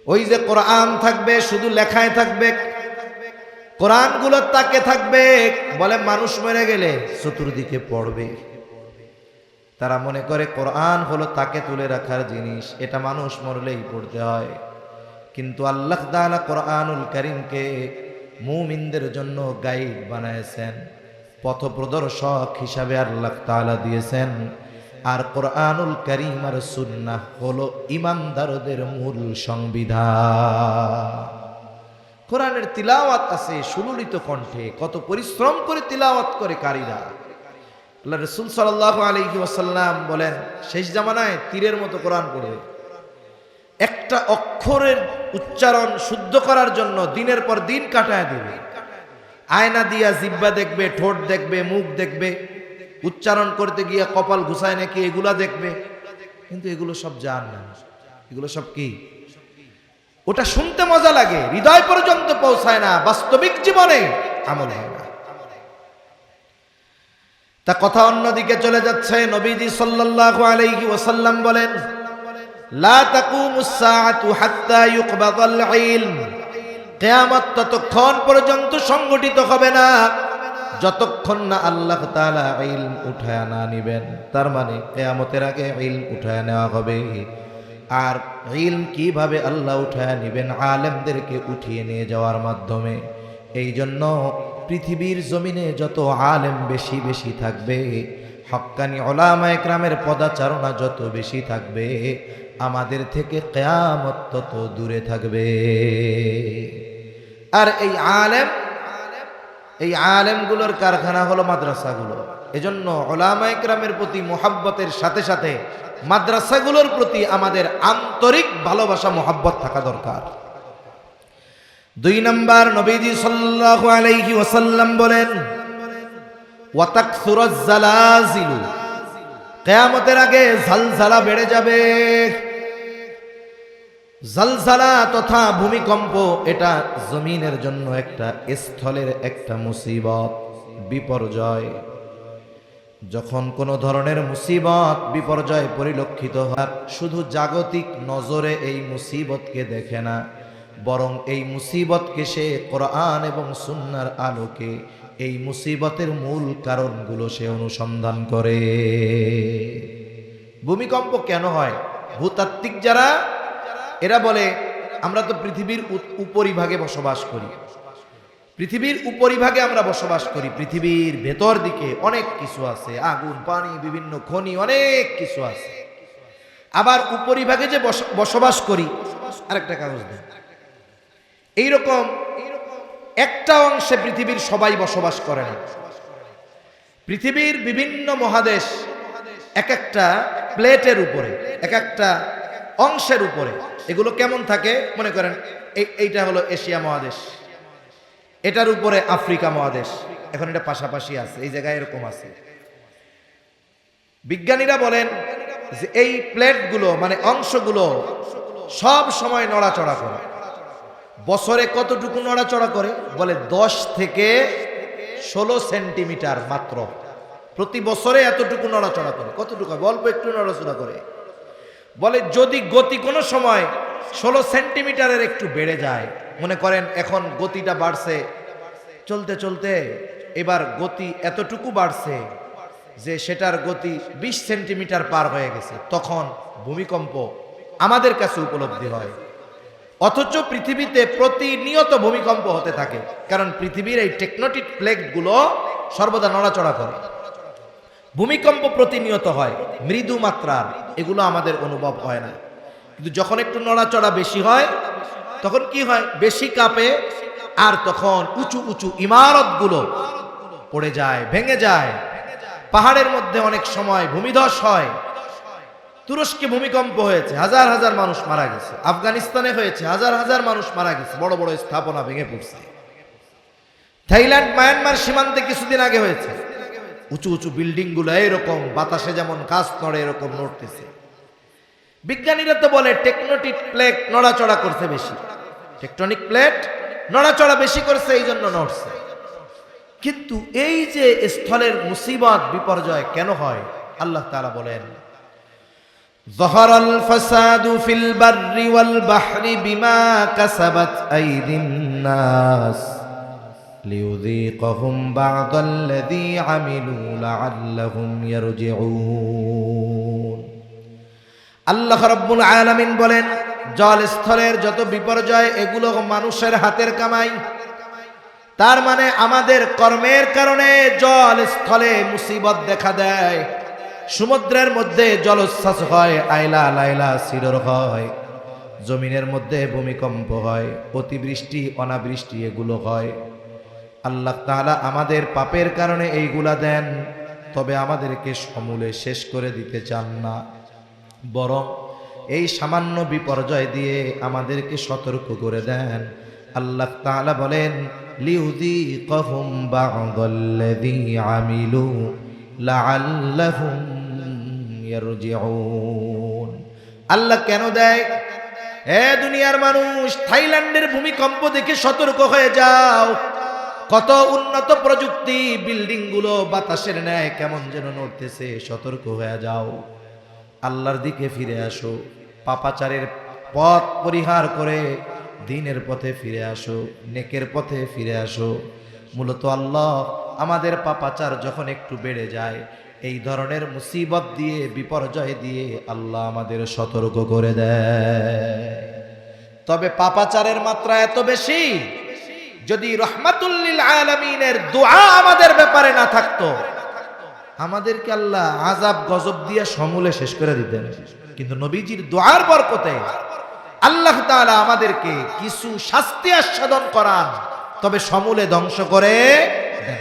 S1: ওই যে কোরআন থাকবে, শুধু লেখায় থাকবে, কোরআনগুলো তাকে থাকবে, বলে মানুষ মরে গেলে চতুর্দিকে পড়বে। তারা মনে করে কোরআন হলো তাকে তুলে রাখার জিনিস, এটা মানুষ মরলেই পড়তে হয়। কিন্তু আল্লাহ তাআলা কোরআনুল কারীমকে মুমিনদের জন্য গাইড বানায়েছেন, পথপ্রদর্শক হিসাবে আল্লাহ তাআলা দিয়েছেন। আর কোরআনুল কারীম আর সুন্নাহ হলো ঈমানদারদের মূল সংবিধান। কোরআনের তিলাওয়াত আছে সুললিত কণ্ঠে, কত পরিশ্রম করে তিলাওয়াত করে কারীরা। আল্লাহ রাসূল সাল্লাল্লাহু আলাইহি ওয়াসাল্লাম বলেন, শেষ জামানায় তীরের মতো কোরআন পড়বে। একটা অক্ষরের উচ্চারণ শুদ্ধ করার জন্য দিনের পর দিন কাটায় দিবে। আয়না দিয়া জিহ্বা দেখবে, ঠোঁট দেখবে, মুখ দেখবে, উচ্চারণ করতে গিয়ে কপাল ঘুষায় নাকি এগুলা দেখবে। কিন্তু এগুলো সব জান না, এগুলো সব কি? ওটা শুনতে মজা লাগে, হৃদয় পর্যন্ত পৌঁছায় না, বাস্তবিক জীবনে আমল হয় না। তা কথা অন্যদিকে চলে যাচ্ছে। নবীজি সাল্লাল্লাহু আলাইহি ওয়াসাল্লাম বলেন, লা তাকুমুস সাআতু হাত্তা ইউকবাদাল ইলম। কিয়ামত ততক্ষণ পর্যন্ত সংগঠিত হবে না যতক্ষণ না আল্লাহ তাআলা ইলম উঠায় না নিবেন। তার মানে কিয়ামতের আগে ইলম উঠায় নেওয়া হবে। আর ইলম কিভাবে আল্লাহ উঠায় নিবেন? আলেমদেরকে উঠিয়ে নিয়ে যাওয়ার মাধ্যমে। এই জন্য পৃথিবীর জমিনে যত আলেম বেশি বেশি থাকবে, হক্কানি উলামা ইকরামের পদাচারণা যত বেশি থাকবে, আমাদের থেকে কিয়ামত তত দূরে থাকবে। আর এই আলেমগুলোর কারখানা হলো মাদ্রাসাগুলো। এজন্য উলামা ইকরামের প্রতি মুহাব্বতের সাথে সাথে মাদ্রাসাগুলোর প্রতি আমাদের আন্তরিক ভালোবাসা মুহাব্বত থাকা দরকার। 2 নাম্বার, নবীজি সাল্লাল্লাহু আলাইহি ওয়াসাল্লাম বলেন, ওয়া তাকসুরাজ জালাজিলু। কিয়ামতের আগে জালজালা বেড়ে যাবে। জালজালা তথা ভূমিকম্প, এটা জমিনের জন্য একটা স্থলের একটা মুসিবত, বিপর্যয়। যখন কোনো ধরনের মুসিবত বিপর্যয় পরিলক্ষিত হয়, শুধু জাগতিক নজরে এই মুসিবতকে দেখে না, বরং এই মুসিবতকে সে কোরআন এবং সুন্নাহর আলোকে এই মুসিবতের মূল কারণগুলো সে অনুসন্ধান করে। ভূমিকম্প কেন হয়? ভূতাত্ত্বিক যারা, এরা বলে আমরা তো পৃথিবীর উপরিভাগে বসবাস করি, পৃথিবীর উপরিভাগে আমরা বসবাস করি। পৃথিবীর ভেতর দিকে অনেক কিছু আছে, আগুন, পানি, বিভিন্ন খনি, অনেক কিছু আছে। আবার উপরিভাগে যে বসবাস করি, আরেকটা কাগজ দেন, এইরকম একটা অংশে পৃথিবীর সবাই বসবাস করে না। পৃথিবীর বিভিন্ন মহাদেশ এক একটা প্লেটের উপরে, এক একটা অংশের উপরে। এগুলো কেমন থাকে? মনে করেন এইটা হলো এশিয়া মহাদেশ, এটার উপরে আফ্রিকা মহাদেশ, এখন এটা পাশাপাশি আছে, এই জায়গায় এরকম আছে। বিজ্ঞানীরা বলেন যে এই প্লেটগুলো মানে অংশগুলো সব সময় নড়াচড়া করে। বছরে কতটুকু নড়াচড়া করে? বলে 10 থেকে 16 সেন্টিমিটার মাত্র। প্রতি বছরে এতটুকু নড়াচড়া করে। কতটুকু? অল্প একটু নড়াচড়া করে। বলে যদি গতি কোনো সময় 16 সেন্টিমিটারের একটু বেড়ে যায়, মনে করেন এখন গতিটা বাড়ছে, চলতে চলতে এবার গতি এতটুকু বাড়ছে যে সেটার গতি 20 সেন্টিমিটার পার হয়ে গেছে, তখন ভূমিকম্প আমাদের কাছে উপলব্ধি হয়। অথচ পৃথিবীতে প্রতিনিয়ত ভূমিকম্প হতে থাকে, কারণ পৃথিবীর এই টেকটনিক প্লেটগুলো সর্বদা নড়াচড়া করে। ভূমিকম্প প্রতিনিয়ত হয়, মৃদু মাত্রার, এগুলো আমাদের অনুভব হয় না। কিন্তু যখন একটু নড়াচড়া বেশি হয় তখন কি হয়? বেশি কাঁপে, আর তখন উঁচু উঁচু ইমারতগুলো পড়ে যায়, ভেঙে যায়। পাহাড়ের মধ্যে অনেক সময় ভূমিধস হয়। তুরস্কে ভূমিকম্প হয়েছে, হাজার হাজার মানুষ মারা গেছে। আফগানিস্তানে হয়েছে, হাজার হাজার মানুষ মারা গেছে, বড় বড় স্থাপনা ভেঙে পড়ছে। থাইল্যান্ড মায়ানমার সীমান্তে কিছুদিন আগে হয়েছে, উঁচু উঁচু বিল্ডিং গুলো এরকম বাতাসে যেমন গাছ নড়ে এরকম নড়তেছে। বিজ্ঞানীরা তো বলে টেকটনিক প্লেট নড়াচড়া করছে বেশি, টেকটনিক প্লেট নড়াচড়া বেশি করছে, এই জন্য নড়ছে। কিন্তু এই যে স্থলের মুসিবত বিপর্যয় কেন হয়? আল্লাহ তাআলা বলেন, যাহারাল ফাসাদু ফিল বাররি ওয়াল বাহরি বিমা কাসাবাত আইদিন নাস লিয়ুযীকাহুম বা'দাল্লাযী আমিলু লাআল্লাহুম ইয়ারজিউন। আল্লাহ রাব্বুল আলামিন বলেন, জল স্থলের যত বিপর্যয় এগুলো মানুষের হাতের কামাই। তার মানে আমাদের কর্মের কারণে জল স্থলে মুসিবত দেখা দেয়। সমুদ্রের মধ্যে জলোচ্ছ্বাস হয়, আইলা লাইলা সিডর হয়, জমিনের মধ্যে ভূমিকম্প হয়, অতিবৃষ্টি অনাবৃষ্টি এগুলো হয়। আল্লাহ তাআলা আমাদের পাপের কারণে এইগুলা দেন, তবে আমাদেরকে সমূলে শেষ করে দিতে চান না, বরং এই সামান্য বিপর্যয় দিয়ে আমাদেরকে সতর্ক করে দেন। আল্লাহ তাআলা বলেন, লিউযীকাহুম বা'দাল্লাযী আমিলু লাআল্লাহুম ইয়ারজিউন। আল্লাহ কেন দেয়? হে দুনিয়ার মানুষ, থাইল্যান্ডের ভূমিকম্প দেখে সতর্ক হয়ে যাও। কত উন্নত প্রযুক্তি, বিল্ডিং গুলো বাতাসের ন্যায় কেমন যেন নড়তেছে, সতর্ক হয়ে যাও। আল্লাহর দিকে ফিরে আসো, পাপাচারের পথ পরিহার করে দ্বীনের পথে ফিরে আসো, নেকের পথে ফিরে আসো। মূলত আল্লাহ আমাদের পাপাচার যখন একটু বেড়ে যায়, এই ধরনের মুসিবত দিয়ে, বিপর্যয় দিয়ে আল্লাহ আমাদের সতর্ক করে দেয়। তবে পাপাচারের মাত্রা এত বেশি, যদি রহমাতুল লিল আলামিনের দোয়া আমাদের ব্যাপারে না থাকতো, আমাদেরকে আল্লাহ আযাব গজব দিয়ে সমূলে শেষ করে দিতেন। কিন্তু নবীজির দোয়ার বরকতে আল্লাহ তাআলা আমাদেরকে কিছু শাস্তি আস্বাদন করান, তবে সমূলে ধ্বংস করে দেন।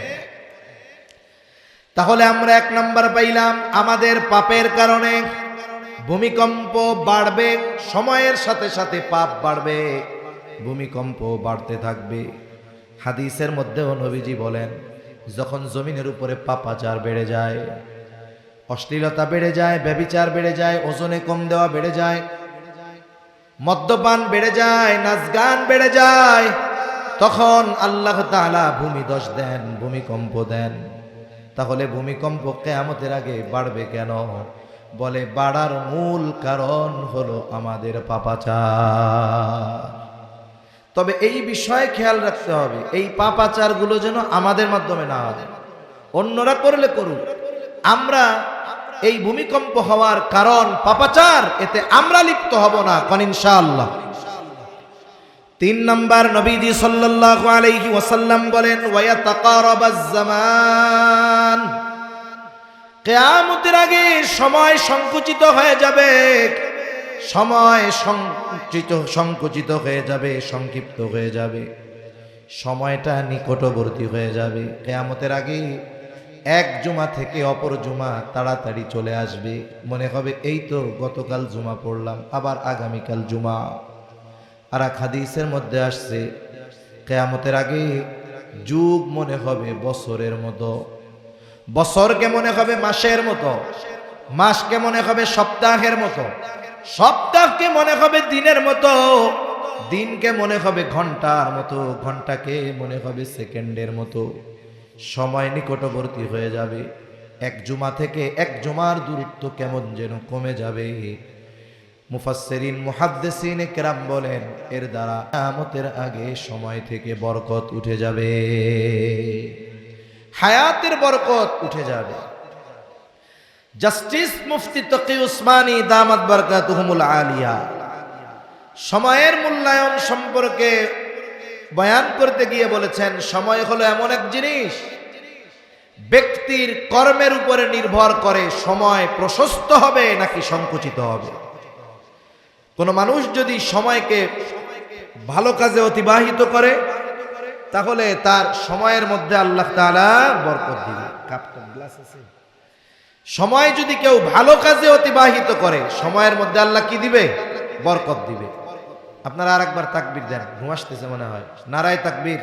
S1: তাহলে আমরা এক নাম্বার পাইলাম, আমাদের পাপের কারণে ভূমিকম্প বাড়বে, সময়ের সাথে সাথে পাপ বাড়বে, ভূমিকম্প বাড়তে থাকবে। হাদিসের মধ্যেও নবীজি বলেন, যখন জমিনের উপরে পাপাচার বেড়ে যায়, অশ্লীলতা বেড়ে যায়, ব্যভিচার বেড়ে যায়, ওজনে কম দেওয়া বেড়ে যায়, মদ্যপান বেড়ে যায়, নাচ গান বেড়ে যায়, তখন আল্লাহ তাআলা ভূমিধস দেন, ভূমিকম্প দেন। তাহলে ভূমিকম্প কিয়ামতের আগে বাড়বে কেন? বলে বাড়ার মূল কারণ হলো আমাদের পাপাচার। তবে এই বিষয়ে খেয়াল রাখতে হবে, এই পাপাচারগুলো যেন আমাদের মাধ্যমে না হয়, অন্যরা করলে করুক, আমরা এই ভূমিকম্প হওয়ার কারণ পাপাচার, এতে আমরা লিপ্ত হব না, কোন ইনশাআল্লাহ। 3 নাম্বার, নবীজি সাল্লাল্লাহু আলাইহি ওয়াসাল্লাম বলেন, ওয়ায়াতাকারাবাজ জামান, কিয়ামতের আগে সময় সংকুচিত হয়ে যাবে, সময় সংকুচিত হয়ে যাবে, সংক্ষিপ্ত হয়ে যাবে, সময়টা নিকটবর্তী হয়ে যাবে। কিয়ামতের আগে এক জুমা থেকে অপর জুমা তাড়াতাড়ি চলে আসবে, মনে হবে এই তো গতকাল জুমা পড়লাম, আবার আগামীকাল জুমা। আর এক হাদিসের মধ্যে আসছে, কিয়ামতের আগে যুগ মনে হবে বছরের মতো, বছরকে মনে হবে মাসের মতো, মাসকে মনে হবে সপ্তাহের মতো, সপ্তাহকে মনে হবে দিনের মতো, দিনকে মনে হবে ঘন্টার মতো, ঘন্টাকে মনে হবে সেকেন্ডের মতো। সময় নিকটবর্তী হয়ে যাবে, এক জুমা থেকে এক জুমার দূরত্ব কেমন যেন কমে যাবে। মুফাসসিরিন মুহাদ্দিসিন কেরাম বলেন এর দ্বারা কিয়ামতের আগে সময় থেকে বরকত উঠে যাবে, হায়াতের বরকত উঠে যাবে। জাস্টিস মুফতি তকি উসমানী দামাত বারকাতুহুমুল আলিয়া সময়ের মূল্যায়ন সম্পর্কে বয়ান করতে গিয়ে বলেছেন, সময় হলো এমন এক জিনিস ব্যক্তির কর্মের উপরে নির্ভর করে সময় প্রশস্ত হবে নাকি সংকুচিত হবে। কোন মানুষ যদি সময়কে ভালো কাজে অতিবাহিত করে তাহলে তার সময়ের মধ্যে আল্লাহ তাআলা বরকত দিবে। সময় যদি কেউ ভালো কাজে অতিবাহিত করে সময়ের মধ্যে আল্লাহ কি দিবে? বরকত দিবে। আপনারা আরেকবার তাকবীর দেন, ঘুম আসতেছে মনে হয়। নারায়ে তাকবীর,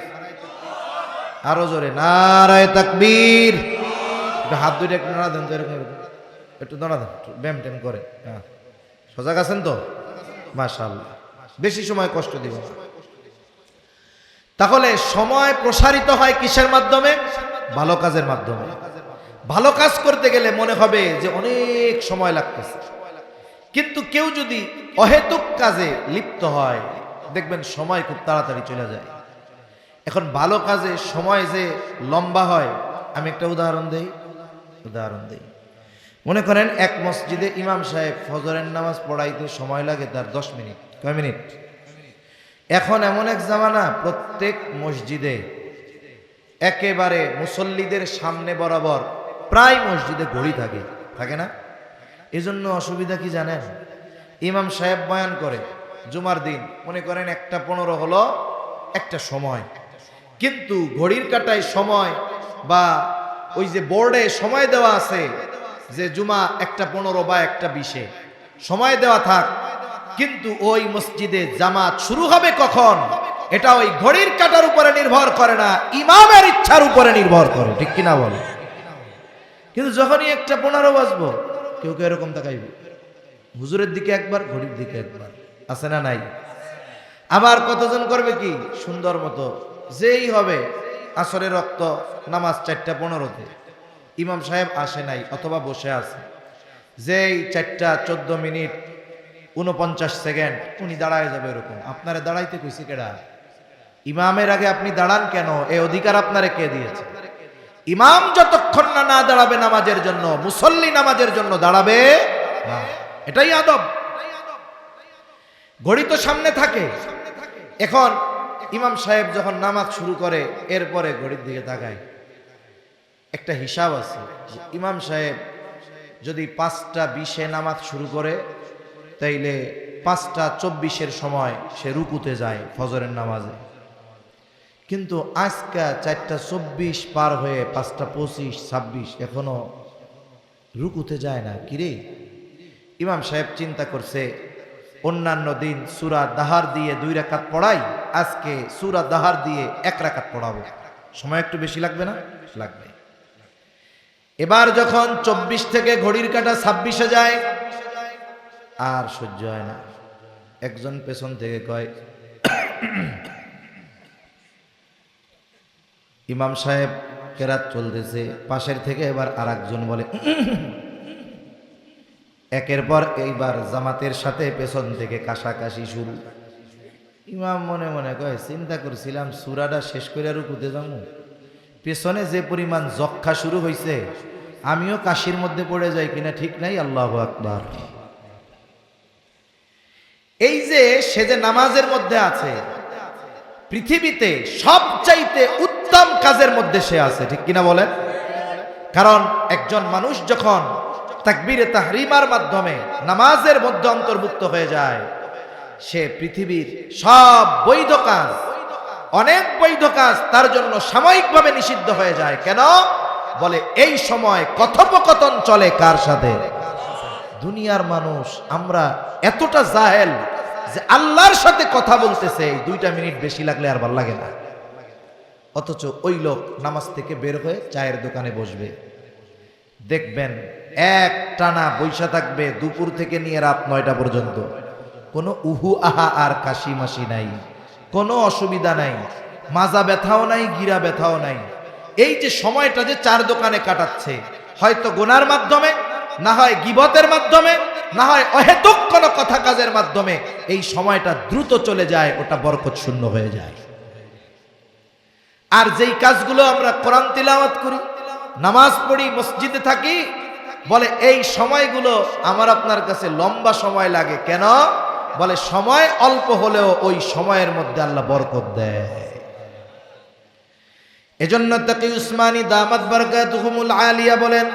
S1: আরো জোরে নারায়ে তাকবীর। একটু হাত দুইটা একটু নাড়া দেন তো, এরকম একটু নাড়া দেন, ব্যায়াম ট্যাম করে। হ্যাঁ, সজাগ আছেন তো? মাশাআল্লাহ, বেশি সময় কষ্ট দিব না। তাহলে সময় প্রসারিত হয় কিসের মাধ্যমে? ভালো কাজের মাধ্যমে। ভালো কাজ করতে গেলে মনে হবে যে অনেক সময় লাগতেছে, কিন্তু কেউ যদি অহেতুক কাজে লিপ্ত হয় দেখবেন সময় খুব তাড়াতাড়ি চলে যায়। এখন ভালো কাজে সময় যে লম্বা হয়, আমি একটা উদাহরণ দেই। মনে করেন এক মসজিদে ইমাম সাহেব ফজরের নামাজ পড়াইতে সময় লাগে তার 10 মিনিট। কয় মিনিট? এখন এমন এক জামানা প্রত্যেক মসজিদে একেবারে মুসল্লিদের সামনে বরাবর প্রায় মসজিদে ঘড়ি থাকে, থাকে না? এজন্য অসুবিধা কি জানেন? ইমাম সাহেব বয়ান করে জুমার দিন, মনে করেন 1:15 হলো একটা সময়, কিন্তু ঘড়ির কাঁটায় সময় বা ওই যে বোর্ডে সময় দেওয়া আছে যে জুমা 1:15 বা 1:20 সময় দেওয়া থাক, কিন্তু ওই মসজিদে জামাত শুরু হবে কখন এটা ওই ঘড়ির কাঁটার উপরে নির্ভর করে না, ইমামের ইচ্ছার উপরে নির্ভর করে। ঠিক কিনা বলে? কিন্তু যখনই 1:15 বাজবো কেউ কেউ এরকম তাকাইবে, হুজুরের দিকে একবার, ঘড়ির দিকে একবার, আছে না নাই? আবার কতজন করবে কি সুন্দর মতো, যেই হবে আসরের রক্ত নামাজ 4:15-তে, ইমাম সাহেব আসে নাই অথবা বসে আছে, যেই 4:14 উনি দাঁড়ায় যাবে এরকম। আপনারে দাঁড়াইতে কইছে কেডা? ইমামের আগে আপনি দাঁড়ান কেন? এই অধিকার আপনারে কে দিয়েছে? ইমাম যতক্ষণ না দাঁড়াবে নামাজের জন্য, মুসল্লি নামাজের জন্য দাঁড়াবে না। এটাই আদব। ঘড়ি তো সামনে থাকে। এখন ইমাম সাহেব যখন নামাজ শুরু করে এরপরে ঘড়ির দিকে তাকায়, একটা হিসাব আছে। ইমাম সাহেব যদি 5:20 নামাজ শুরু করে তাইলে 5:24 সময় সে রুকুতে যায় ফজরের নামাজে, কিন্তু আজকে 4:24 পার হয়ে 5:25, 26 এখনো রুকুতে যায় না। কিরে? ইমাম সাহেব চিন্তা করছে অন্যান্য দিন সূরা দাহার দিয়ে 2 রাকাত পড়াই, আজকে সূরা দাহার দিয়ে 1 রাকাত পড়াবো, সময় একটু বেশি লাগবে না? লাগবে। এবার যখন 24 থেকে ঘড়ির কাঁটা 26-এ যায় আর সহ্য হয় না। একজন পেছন থেকে কয়, ইমাম সাহেব কেরাত চলতেছে, পাশের থেকে এবার আরেকজন বলে, একের পর এইবার জামাতের সাথে পেছন থেকে কাশাকাশি শুরু। ইমাম মনে মনে কয়, চিন্তা করছিলাম সূরাটা শেষ করে রুকুতে যাবো, পেছনে যে পরিমাণ যক্ষা শুরু হয়েছে আমিও কাশির মধ্যে পড়ে যাই কিনা ঠিক নাই। আল্লাহু আকবার। এই যে সে যে নামাজের মধ্যে আছে, পৃথিবীতে সবচাইতে উত্তম কাজের মধ্যে সে আছে, ঠিক কিনা বলেন? কারণ একজন মানুষ যখন তাকবীরে তাহরিমার মাধ্যমে নামাজের মধ্যে অন্তর্ভুক্ত হয়ে যায়, সে পৃথিবীর সব বৈধ কাজ, অনেক বৈধ কাজ তার জন্য সাময়িকভাবে নিষিদ্ধ হয়ে যায়। কেন? বলে এই সময় কথোপকথন চলে কার সাথে? দুনিয়ার মানুষ আমরা এতটা জাহেল যে আল্লাহর সাথে কথা বলতেছে 2 মিনিট বেশি লাগলে আর ভালো লাগে না, অথচ ওই লোক নামাজ থেকে বের হয়ে চায়ের দোকানে বসবে, দেখবেন এক টানা বৈশা থাকবে দুপুর থেকে নিয়ে রাত 9টা পর্যন্ত, কোনো উহু আহা আর কাশি মাসি নাই, কোনো অসুবিধা নাই, মাজা ব্যথাও নাই, গিরা ব্যথাও নাই। এই যে সময়টা যে চার দোকানে কাটাচ্ছে, হয়তো গুনার মাধ্যমে, না হয় গীবতের মাধ্যমে, না হয় অহেতুক কোনো কথা কাজের মাধ্যমে এই সময়টা দ্রুত চলে যায়, ওটা বরকত শূন্য হয়ে যায়। আর যেই কাজগুলো আমরা কোরআন তিলাওয়াত করি, নামাজ পড়ি, মসজিদে থাকি, বলে এই সময়গুলো আমার আপনার কাছে লম্বা সময় লাগে। কেন? বলে সময় অল্প হলেও ওই সময়ের মধ্যে আল্লাহ বরকত দেয়। এজন্য তাকি উসমানী দামাত বারকাতুহুমুল আলিয়া বলেন,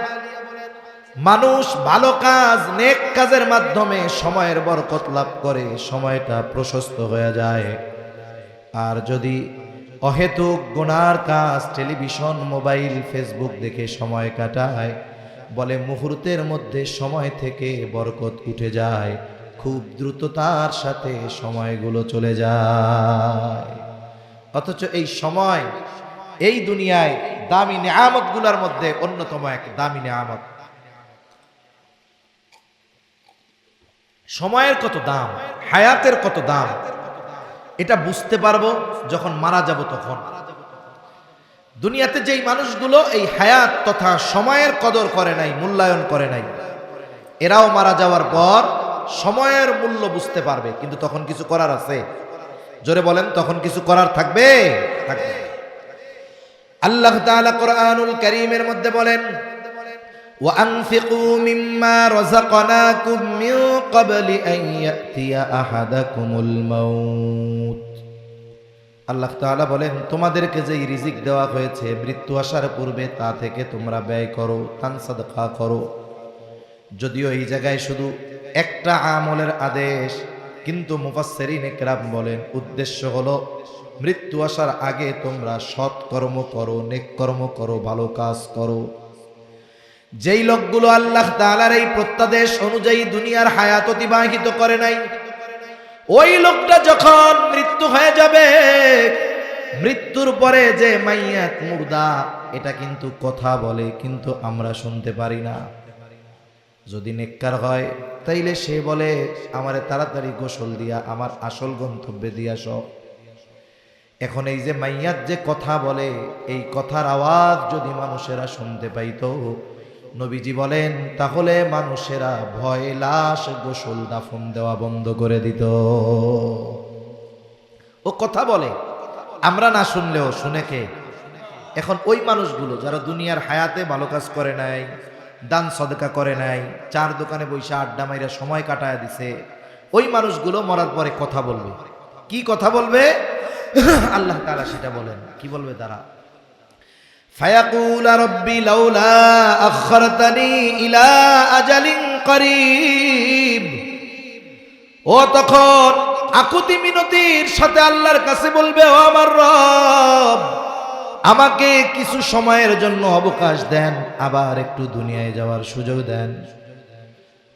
S1: মানুষ ভালো কাজ, নেক কাজের মাধ্যমে সময়ের বরকত লাভ করে, সময়টা প্রশস্ত হয়ে যায়। আর যদি অহেতুক গুনার কাজ, টেলিভিশন, মোবাইল, ফেসবুক দেখে সময় কাটায়, বলে মুহূর্তের মধ্যে সময় থেকে বরকত উঠে যায়, খুব দ্রুততার সাথে সময়গুলো চলে যায়। অথচ এই সময় এই দুনিয়ায় দামি নেয়ামতগুলোর মধ্যে অন্যতম এক দামি নেয়ামত। সময়ের কত দাম, হায়াতের কত দাম, এটা বুঝতে পারবো যখন মারা যাব। তখন দুনিয়াতে যেই মানুষগুলো এই হায়াত তথা সময়ের কদর করে নাই, মূল্যায়ন করে নাই, এরাও মারা যাওয়ার পর সময়ের মূল্য বুঝতে পারবে। কিন্তু তখন কিছু করার আছে? জোরে বলেন, তখন কিছু করার থাকবে? থাকবে। আল্লাহ তাআলা কোরআনুল কারীমের মধ্যে বলেন, وَأَنفِقُوا مِمَّا رَزَقْنَاكُم مِّن قَبْلِ أَن يَأْتِيَ أَحَدَكُمُ الْمَوْتُ। আল্লাহ তাআলা বলেন, তোমাদেরকে যেই রিজিক দেওয়া হয়েছে মৃত্যু আসার পূর্বে, তা থেকে তোমরা ব্যয় করো, দান সাদকা করো। যদিও এই জায়গায় শুধু একটা আমলের আদেশ, কিন্তু মুফাসসিরিনে কেরাম বলেন উদ্দেশ্য হলো মৃত্যু আসার আগে তোমরা সৎ কর্ম করো, নেক কর্ম করো, ভালো কাজ করো। যেই লোকগুলো আল্লাহ তাআলার এই প্রত্যাদেশ অনুযায়ী দুনিয়ার হায়াত অতিবাহিত করে নাই, ওই লোকটা যখন মৃত্যু হয়ে যাবে, মৃত্যুর পরে যে মাইয়াত, মুর্দা, এটা কিন্তু কথা বলে, কিন্তু আমরা শুনতে পারি না। যদি নেককার হয় তাইলে সে বলে, আমারে তাড়াতাড়ি গোসল দিয়া আমার আসল গন্তব্যে দিয়া সব। এখন এই যে মাইয়াত যে কথা বলে, এই কথার আওয়াজ যদি মানুষেরা শুনতে পাইতো, নবীজি বলেন তাহলে মানুষেরা ভয়ে লাশ গোসল দাফন দেওয়া বন্ধ করে দিত। ও কথা বলে, আমরা না শুনলেও শুনে কে? এখন ওই মানুষগুলো যারা দুনিয়ার হায়াতে ভালো কাজ করে নাই, দান সদকা করে নাই, চার দোকানে বৈশা আড্ডা মাইরা সময় কাটায় দিছে, ওই মানুষগুলো মরার পরে কথা বলবে। কি কথা বলবে? আল্লাহ তাআলা সেটা বলেন। কি বলবে তারা? ফায়াকুলা রব্বি লাউলা আখখারতানি ইলা আজালিন করিব। ও তখন আকুতি মিনতির সাথে আল্লাহর কাছে বলবে, ও আমার রব, আমাকে কিছু সময়ের জন্য অবকাশ দেন, আবার একটু দুনিয়ায় যাওয়ার সুযোগ দেন।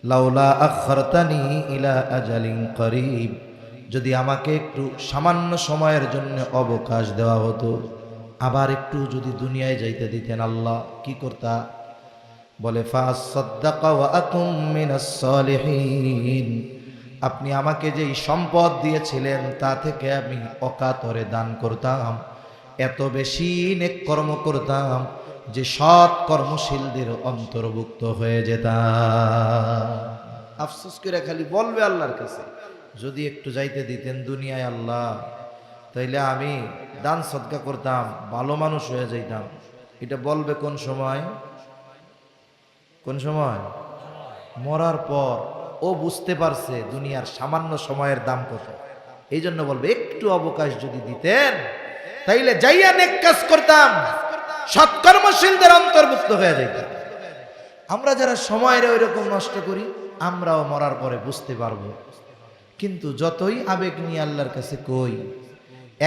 S1: লাউলা আখখারতানি ইলা আজালিন করিব, যদি আমাকে একটু সামান্য সময়ের জন্য অবকাশ দেওয়া হতো, আবার একটু যদি দুনিয়ায় যাইতে দিতেন, আল্লাহ কি করতা? বলে ফাসাদ্দাকা ওয়া আকুম মিনাস সালিহিন, আপনি আমাকে যেই সম্পদ দিয়েছিলেন তা থেকে আমি অকাতরে দান করতাম, এত বেশি নেক কর্ম করতাম যে সৎ কর্মশীলদের অন্তর্ভুক্ত হয়ে যেতাম। আফসোস করে খালি বলবে আল্লাহর কাছে, যদি একটু যাইতে দিতেন দুনিয়ায় আল্লাহ, তাইলে আমি দান সদকা করতাম, ভালো মানুষ হয়ে যাইতাম। এটা বলবে কোন সময়? কোন সময়? মরার পর। ও বুঝতে পারছে দুনিয়ার সামান্য সময়ের দাম কত, এই জন্য বলবে একটু অবকাশ যদি দিতেন তাইলে যাইয়া নেক কাজ করতাম, সৎকর্মশীলদের অন্তর্ভুক্ত হয়ে যাইতাম। আমরা যারা সময়ের ওইরকম নষ্ট করি, আমরাও মরার পরে বুঝতে পারবো। কিন্তু যতই আবেগ নিয়ে আল্লাহর কাছে কই,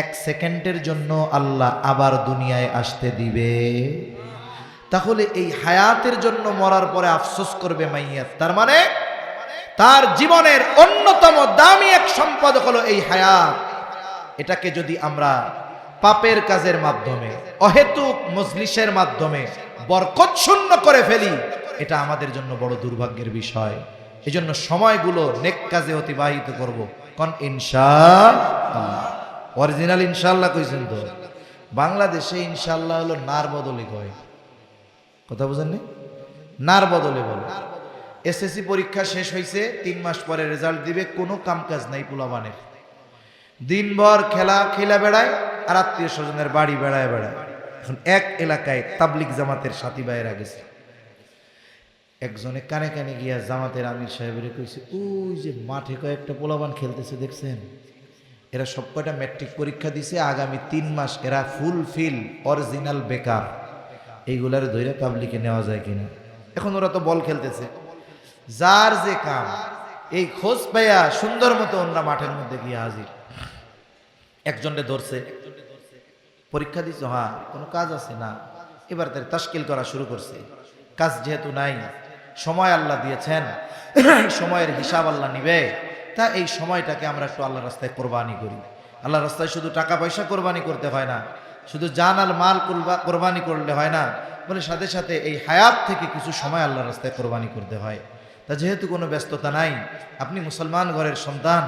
S1: এক সেকেন্ডের জন্য আল্লাহ আবার দুনিয়ায় আসতে দিবে? তাহলে এই হায়াতের জন্য মরার পরে আফসোস করবে মাইয়াত। তার মানে তার জীবনের অন্যতম দামি এক সম্পদ হলো এই হায়াত। এটাকে যদি আমরা পাপের কাজের মাধ্যমে, অহেতুক মজলিসের মাধ্যমে বরকত শূন্য করে ফেলি, এটা আমাদের জন্য বড় দুর্ভাগ্যের বিষয়। এজন্য সময়গুলো নেক কাজে অতিবাহিত করব। কোন ইনশাআল্লাহ, অরিজিনাল ইনশাআল্লাহ কইছেন তো? বাংলাদেশে ইনশাআল্লাহ হলো নার বদলি কয়, কথা বুঝেননি? নার বদলে বলে। এসএসসি পরীক্ষা শেষ হয়েছে, 3 মাস পরে রেজাল্ট দিবে, কোনো কামকাজ নাই পোলাবানের, দিনভর খেলা বেড়ায় আর আত্মীয় স্বজনের বাড়ি বেড়ায়। এখন এক এলাকায় তাবলিগ জামাতের সাথী ভাইয়েরা গেছে, একজনে কানে কানে গিয়া জামাতের আমির সাহেবের কইছে, ওই যে মাঠে কয়েকটা পোলাবান খেলতেছে দেখছেন, এরা সব কয়টা ম্যাট্রিক পরীক্ষা দিছে, আগামী 3 মাস এরা ফুলফিল অরিজিনাল বেকার, এইগুলার ধৈর্য তাবলিগে নেওয়া যায় কিনা। এখন ওরা তো বল খেলতেছে, যার যে কাম এই খোঁজ পাইয়া সুন্দর মতো ওরা মাঠের মধ্যে গিয়ে হাজির। একজনকে ধরছে, পরীক্ষা দিছ, হ্যাঁ কোনো কাজ আছে না, এবার তার তাশকিল করা শুরু করছে। কাজ যেহেতু নাই, সময় আল্লাহ দিয়েছেন, সময়ের হিসাব আল্লাহ নিবে, তা এই সময়টাকে আমরা একটু আল্লাহ রাস্তায় কোরবানি করি। আল্লাহ রাস্তায় শুধু টাকা পয়সা কোরবানি করতে হয় না, শুধু জান আর মাল কোরবানি করলে হয় না, বলে সাথে সাথে এই হায়াত থেকে কিছু সময় আল্লাহ রাস্তায় কোরবানি করতে হয়। তা যেহেতু কোনো ব্যস্ততা নাই, আপনি মুসলমান ঘরের সন্তান,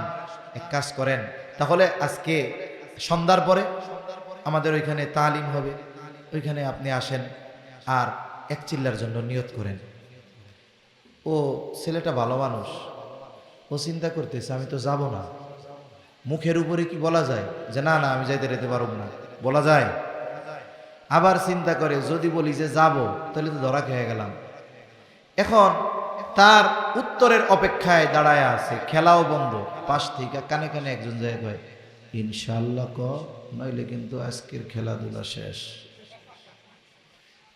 S1: এক কাজ করেন, তাহলে আজকে সন্ধ্যার পরে আমাদের ওইখানে তালিম হবে, ওইখানে আপনি আসেন আর এক চিল্লার জন্য নিয়ত করেন। ও ছেলেটা ভালো মানুষ, ও চিন্তা করতেছে আমি তো যাব না, মুখের উপরে কি বলা যায় যে না না আমি যাইতে যেতে পারব না, বলা যায়? আবার চিন্তা করে যদি বলি যে যাব তাহলে তো ধরা খেয়ে গেলাম। এখন তার উত্তরের অপেক্ষায় দাঁড়ায় আছে, খেলাও বন্ধ, পাশ থেকে কানে কানে একজন যায় কয় ইনশাআল্লাহ ক, নইলে কিন্তু আজকের খেলাধুলা শেষ।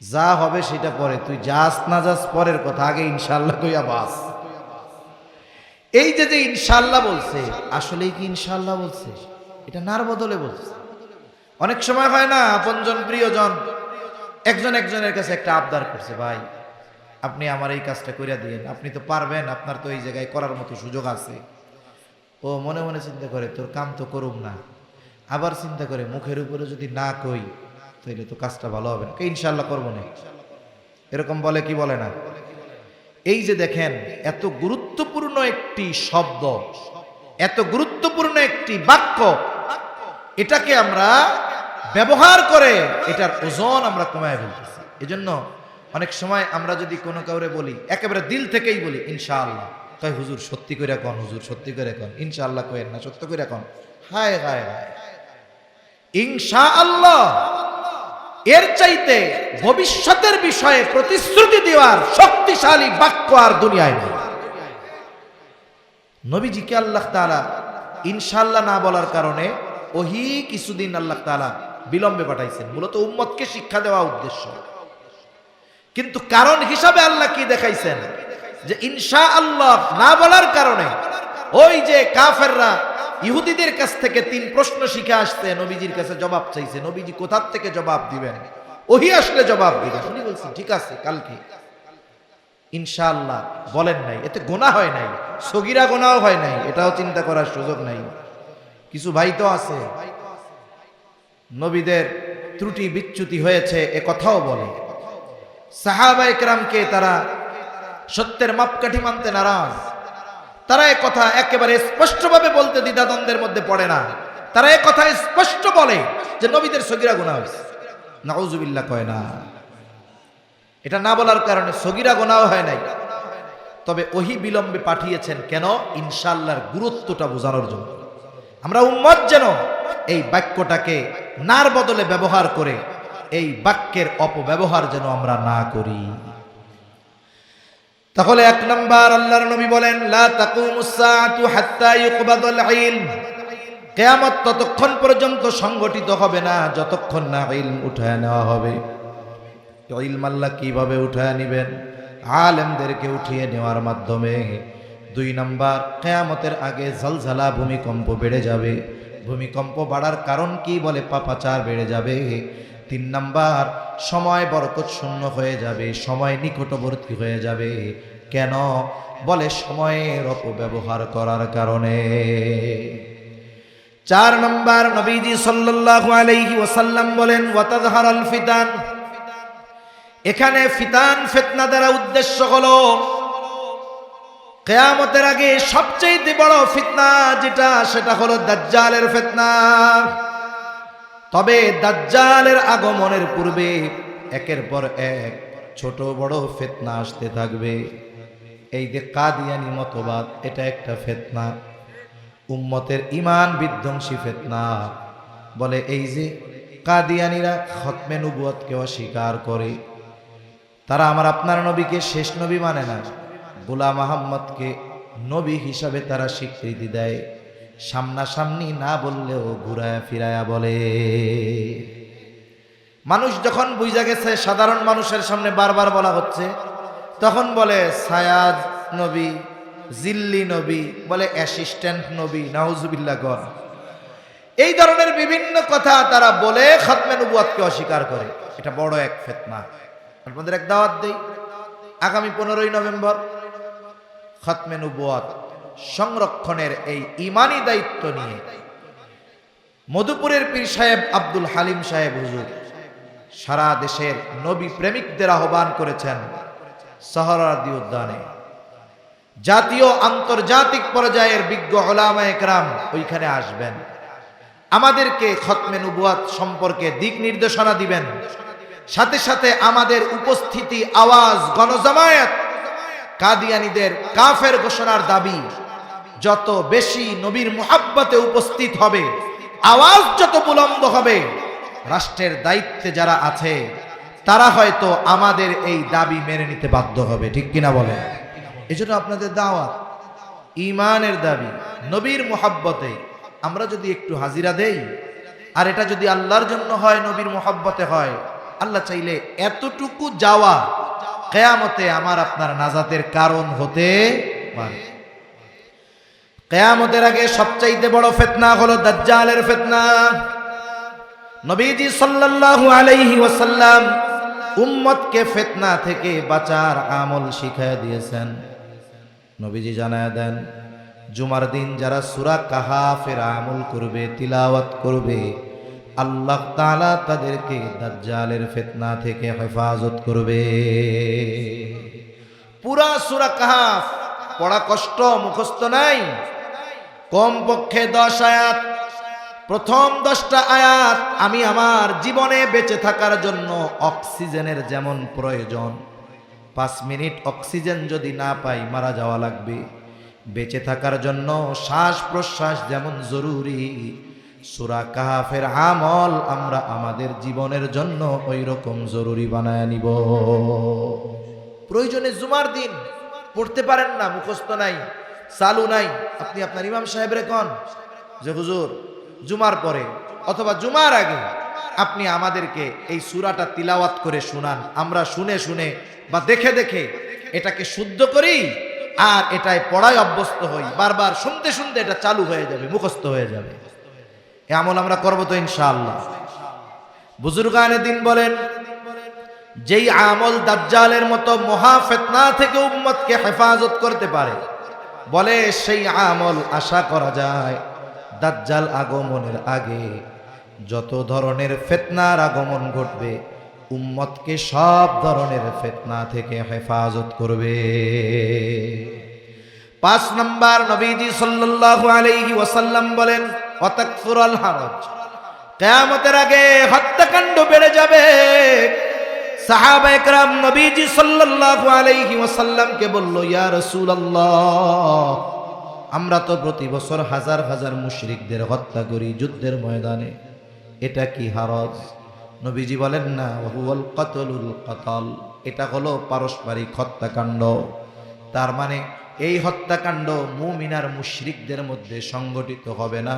S1: যা হবে সেটা পরে, তুই যাস না যাস পরের কথা, আগে ইনশাআল্লাহ কইয়া বাস। এই যে যে ইনশাআল্লাহ বলছে, আসলেই কি ইনশাআল্লাহ বলছে? এটা নার বদলে বলছে। অনেক সময় হয় না, আপনজন প্রিয়জন একজন একজনের কাছে একটা আবদার করছে, ভাই আপনি আমার এই কাজটা কইরা দিয়েন, আপনি তো পারবেন, আপনার তো এই জায়গায় করার মতো সুযোগ আছে। ও মনে মনে চিন্তা করে তোর কাম তো করুম না, আবার চিন্তা করে মুখের উপরে যদি না কই তাহলে তো কাজটা ভালো হবে না, ইনশাআল্লাহ করবো না, এরকম বলে কি বলে না? এই যে দেখেন, এত গুরুত্বপূর্ণ একটি শব্দ, এত গুরুত্বপূর্ণ একটি বাক্য, এটাকে আমরা ব্যবহার করে এটার ওজন আমরা কমায় ফেলতেছি। এজন্য অনেক সময় আমরা যদি কোনো কাউরে বলি, একেবারে দিল থেকেই বলি ইনশাআল্লাহ, তাই হুজুর সত্যি করে কন, হুজুর সত্যি করে কন, ইনশাআল্লাহ কইেন না, সত্য করে কন। হায় হায় হায়, ইনশাআল্লাহ এর চাইতে ভবিষ্যতের বিষয়ে প্রতিশ্রুতি দেওয়ার শক্তিশালী বাক্য আর দুনিয়ায় নেই। নবীজিকে আল্লাহ তাআলা ইনশাআল্লাহ না বলার কারণে ওহী কিছুদিন আল্লাহ তাআলা বিলম্বে পাঠাইছেন, মূলত উম্মতকে শিক্ষা দেওয়া উদ্দেশ্য। কিন্তু কারণ হিসাবে আল্লাহ কি দেখাইছেন, যে ইনশাআল্লাহ না বলার কারণে ওই যে কাফেররা ইহুদিদের কাছ থেকে 3 প্রশ্ন শিখে আসছে, নবীজির কাছে জবাব চাইছে, নবীজি কোথার থেকে জবাব দিবেন? ওহী আসলে জবাব দিবেন। উনি বলছেন ঠিক আছে কালকে। ইনশাআল্লাহ বলেন নাই, এতে গুনাহ হয় নাই, সগীরা গুনাহ হয় নাই, এটাও চিন্তা করার সুযোগ নাই। কিছু ভাই তো আছে নবীদের ত্রুটি বিচ্যুতি হয়েছে এ কথাও বলে, সাহাবায়ে কেরামকে তারা সত্যের মাপকাঠি মানতে নারাজ, তারা এ কথা একেবারে স্পষ্টভাবে বলতে দ্বিধাদ্বন্দ্বের মধ্যে পড়ে না, তারা এ কথা স্পষ্ট বলে যে নবীদের সগীরা গুনাহ হয়েছে, নাউজুবিল্লাহ কয় না। এটা না বলার কারণে সগীরা গুনাহ হয় নাই, তবে ওহী বিলম্বে পাঠিয়েছেন কেন? ইনশাআল্লাহর গুরুত্বটা বোঝানোর জন্য। আমরা উম্মত যেন এই বাক্যটাকে নার বদলে ব্যবহার করে এই বাক্যের অপব্যবহার যেন আমরা না করি। তাহলে 1 নাম্বার আল্লাহর নবী বলেন, লা তাকুমুস সাআতু হাত্তা ইউকবাদাল ইলম, কিয়ামত ততক্ষণ পর্যন্ত সংগঠিত হবে না যতক্ষণ না ইলম উঠায় নেওয়া হবে। ইলম আল্লাহ কিভাবে উঠায় নেবেন? আলেমদেরকে উঠিয়ে নেওয়ার মাধ্যমে। 2 নাম্বার, কিয়ামতের আগে জলজলা ভূমিকম্প বেড়ে যাবে। ভূমিকম্প বাড়ার কারণ কি? বলে পাপাচার বেড়ে যাবে। 3 নাম্বার, সময় বরকত শূন্য হয়ে যাবে, সময় নিকটবর্তী হয়ে যাবে। কেন? বলে সময়ের অপব্যবহার করার কারণে। 4 নাম্বার, নবীজি সাল্লাল্লাহু আলাইহি ওয়াসাল্লাম বলেন ওয়াতাযহারাল ফিতান। এখানে ফিতান ফিতনা দ্বারা উদ্দেশ্য হলো কিয়ামতের আগে সবচেয়ে বড় ফিতনা যেটা, সেটা হলো দাজ্জালের ফিতনা। তবে দাজ্জালের আগমনের পূর্বে একের পর এক ছোট বড় ফিতনা আসতে থাকবে। এই যে কাদিয়ানি মতবাদ, এটা একটা ফিতনা, উম্মতের ঈমান বিধ্বংসী ফিতনা। বলে এই যে কাদিয়ানিরা খতমে নবুয়তকে অস্বীকার করে, তারা আমার আপনার নবীকে শেষ নবী মানে না, গোলাম আহম্মদকে নবী হিসাবে তারা স্বীকৃতি দেয়, সামনাসামনি না বললেও ঘুরায়া ফিরায়া বলে। মানুষ যখন বুঝা গেছে সাধারণ মানুষের সামনে বারবার বলা হচ্ছে, তখন বলে সায়াদ নবী, জিল্লি নবী, বলে অ্যাসিস্ট্যান্ট নবী, নাউজুবিল্লাহ গণ। এই ধরনের বিভিন্ন কথা তারা বলে খতমে নবুয়তকে অস্বীকার করে। এটা বড় এক ফিতনা। আপনাদের এক দাওয়াত দেই, আগামী 15ই নভেম্বর খতমে নবুয়ত সংরক্ষণের এই ঈমানি দায়িত্ব নিয়ে মধুপুরের পীর সাহেব আব্দুল হালিম সাহেব হুজুর সারা দেশের নবী প্রেমিকদের আহ্বান করেছেন সোহরাওয়ার্দী উদ্যানে। জাতীয় আন্তর্জাতিক পর্যায়ের বিজ্ঞ উলামায়ে কেরাম ওইখানে আসবেন, আমাদেরকে খতমে নবুয়ত সম্পর্কে দিক নির্দেশনা দিবেন। সাথে সাথে আমাদের উপস্থিতি, আওয়াজ, গণজামায়াত কাদিয়ানীদের কাফের ঘোষণার দাবি যত বেশি নবীর মুহাব্বতে উপস্থিত হবে, আওয়াজ যত বুলন্দ হবে, রাষ্ট্রের দায়িত্বে যারা আছে তারা হয়তো আমাদের এই দাবি মেনে নিতে বাধ্য হবে। ঠিক কিনা বলেন? এজন্য আপনাদের দাওয়াত, ঈমানের দাবি, নবীর মুহাব্বতে আমরা যদি একটু হাজিরা দেই, আর এটা যদি আল্লাহর জন্য হয়, নবীর মুহাব্বতে হয়, আল্লাহ চাইলে এতটুকু যাওয়া কিয়ামতে আমার আপনার নাজাতের কারণ হতে পারে। কিয়ামতের আগে সবচাইতে বড় ফিতনা হলো দাজ্জালের ফিতনা। নবীজি সাল্লাল্লাহু আলাইহি ওয়াসাল্লাম উম্মতকে ফিতনা থেকে বাঁচার আমল শিখিয়ে দিয়েছেন। নবীজি জানায়া দেন, জুমার দিন যারা সূরা কাহাফের আমল করবে, তিলাওয়াত করবে, আল্লাহ তাআলা তাদেরকে দাজ্জালের ফিতনা থেকে হেফাজত করবে। পুরা সূরা কাহাফ পড়া কষ্ট, মুখস্থ নাই, কমপক্ষে 10 আয়াত। প্রথম 10টা আয়াত আমি আমার জীবনে বেঁচে থাকার জন্য অক্সিজেনের যেমন প্রয়োজন, 5 মিনিট অক্সিজেন যদি না পাই মারা যাওয়া লাগবে, বেঁচে থাকার জন্য শ্বাস প্রশ্বাস যেমন জরুরি, সূরা কাহাফের আমল আমরা আমাদের জীবনের জন্য ওই রকম জরুরি বানায় নিব। প্রয়োজনে জুমার দিন পড়তে পারেন না, মুখস্থ নাই, চালু নাই, আপনি আপনার ইমাম সাহেবরে কোন যে হুজুর জুমার পরে অথবা জুমার আগে আপনি আমাদেরকে এই সূরাটা তিলাওয়াত করে শুনান, আমরা শুনে শুনে বা দেখে দেখে এটাকে শুদ্ধ করি আর এটাই পড়ায় অভ্যস্ত হই, বারবার শুনতে শুনতে এটা চালু হয়ে যাবে, মুখস্থ হয়ে যাবে। এই আমল আমরা করবো তো ইনশাআল্লাহ। বুজুর্গানে দিন বলেন, যেই আমল দাজ্জালের মতো মহা ফিতনা থেকে উম্মতকে হেফাজত করতে পারে, বলে সেই আমল আশা করা যায় দাজ্জাল আগমনের আগে যত ধরনের ফিতনার আগমন ঘটবে উম্মতকে সব ধরনের ফিতনা থেকে হেফাজত করবে। 5 নাম্বার, নবীজি সাল্লাল্লাহু আলাইহি ওয়াসাল্লাম বলেন, ওয়াতাকসুরুল হারাজ, কিয়ামতের আগে হত্যাকাণ্ড বেড়ে যাবে। সাহাবায়ে কেরাম নবীজি সাল্লাল্লাহু আলাইহি ওয়াসাল্লামকে বলল, ইয়া রাসূলুল্লাহ, আমরা তো প্রতি বছর হাজার হাজার মুশরিকদের হত্যা করি যুদ্ধের ময়দানে, এটা কি হারাজ? নবীজি বলেন, না, হুয়াল কাতলুল কাতাল, এটা হলো পারস্পরিক হত্যাকাণ্ড। তার মানে এই হত্যাকাণ্ড মুমিন আর মুশরিকদের মধ্যে সংগঠিত হবে না,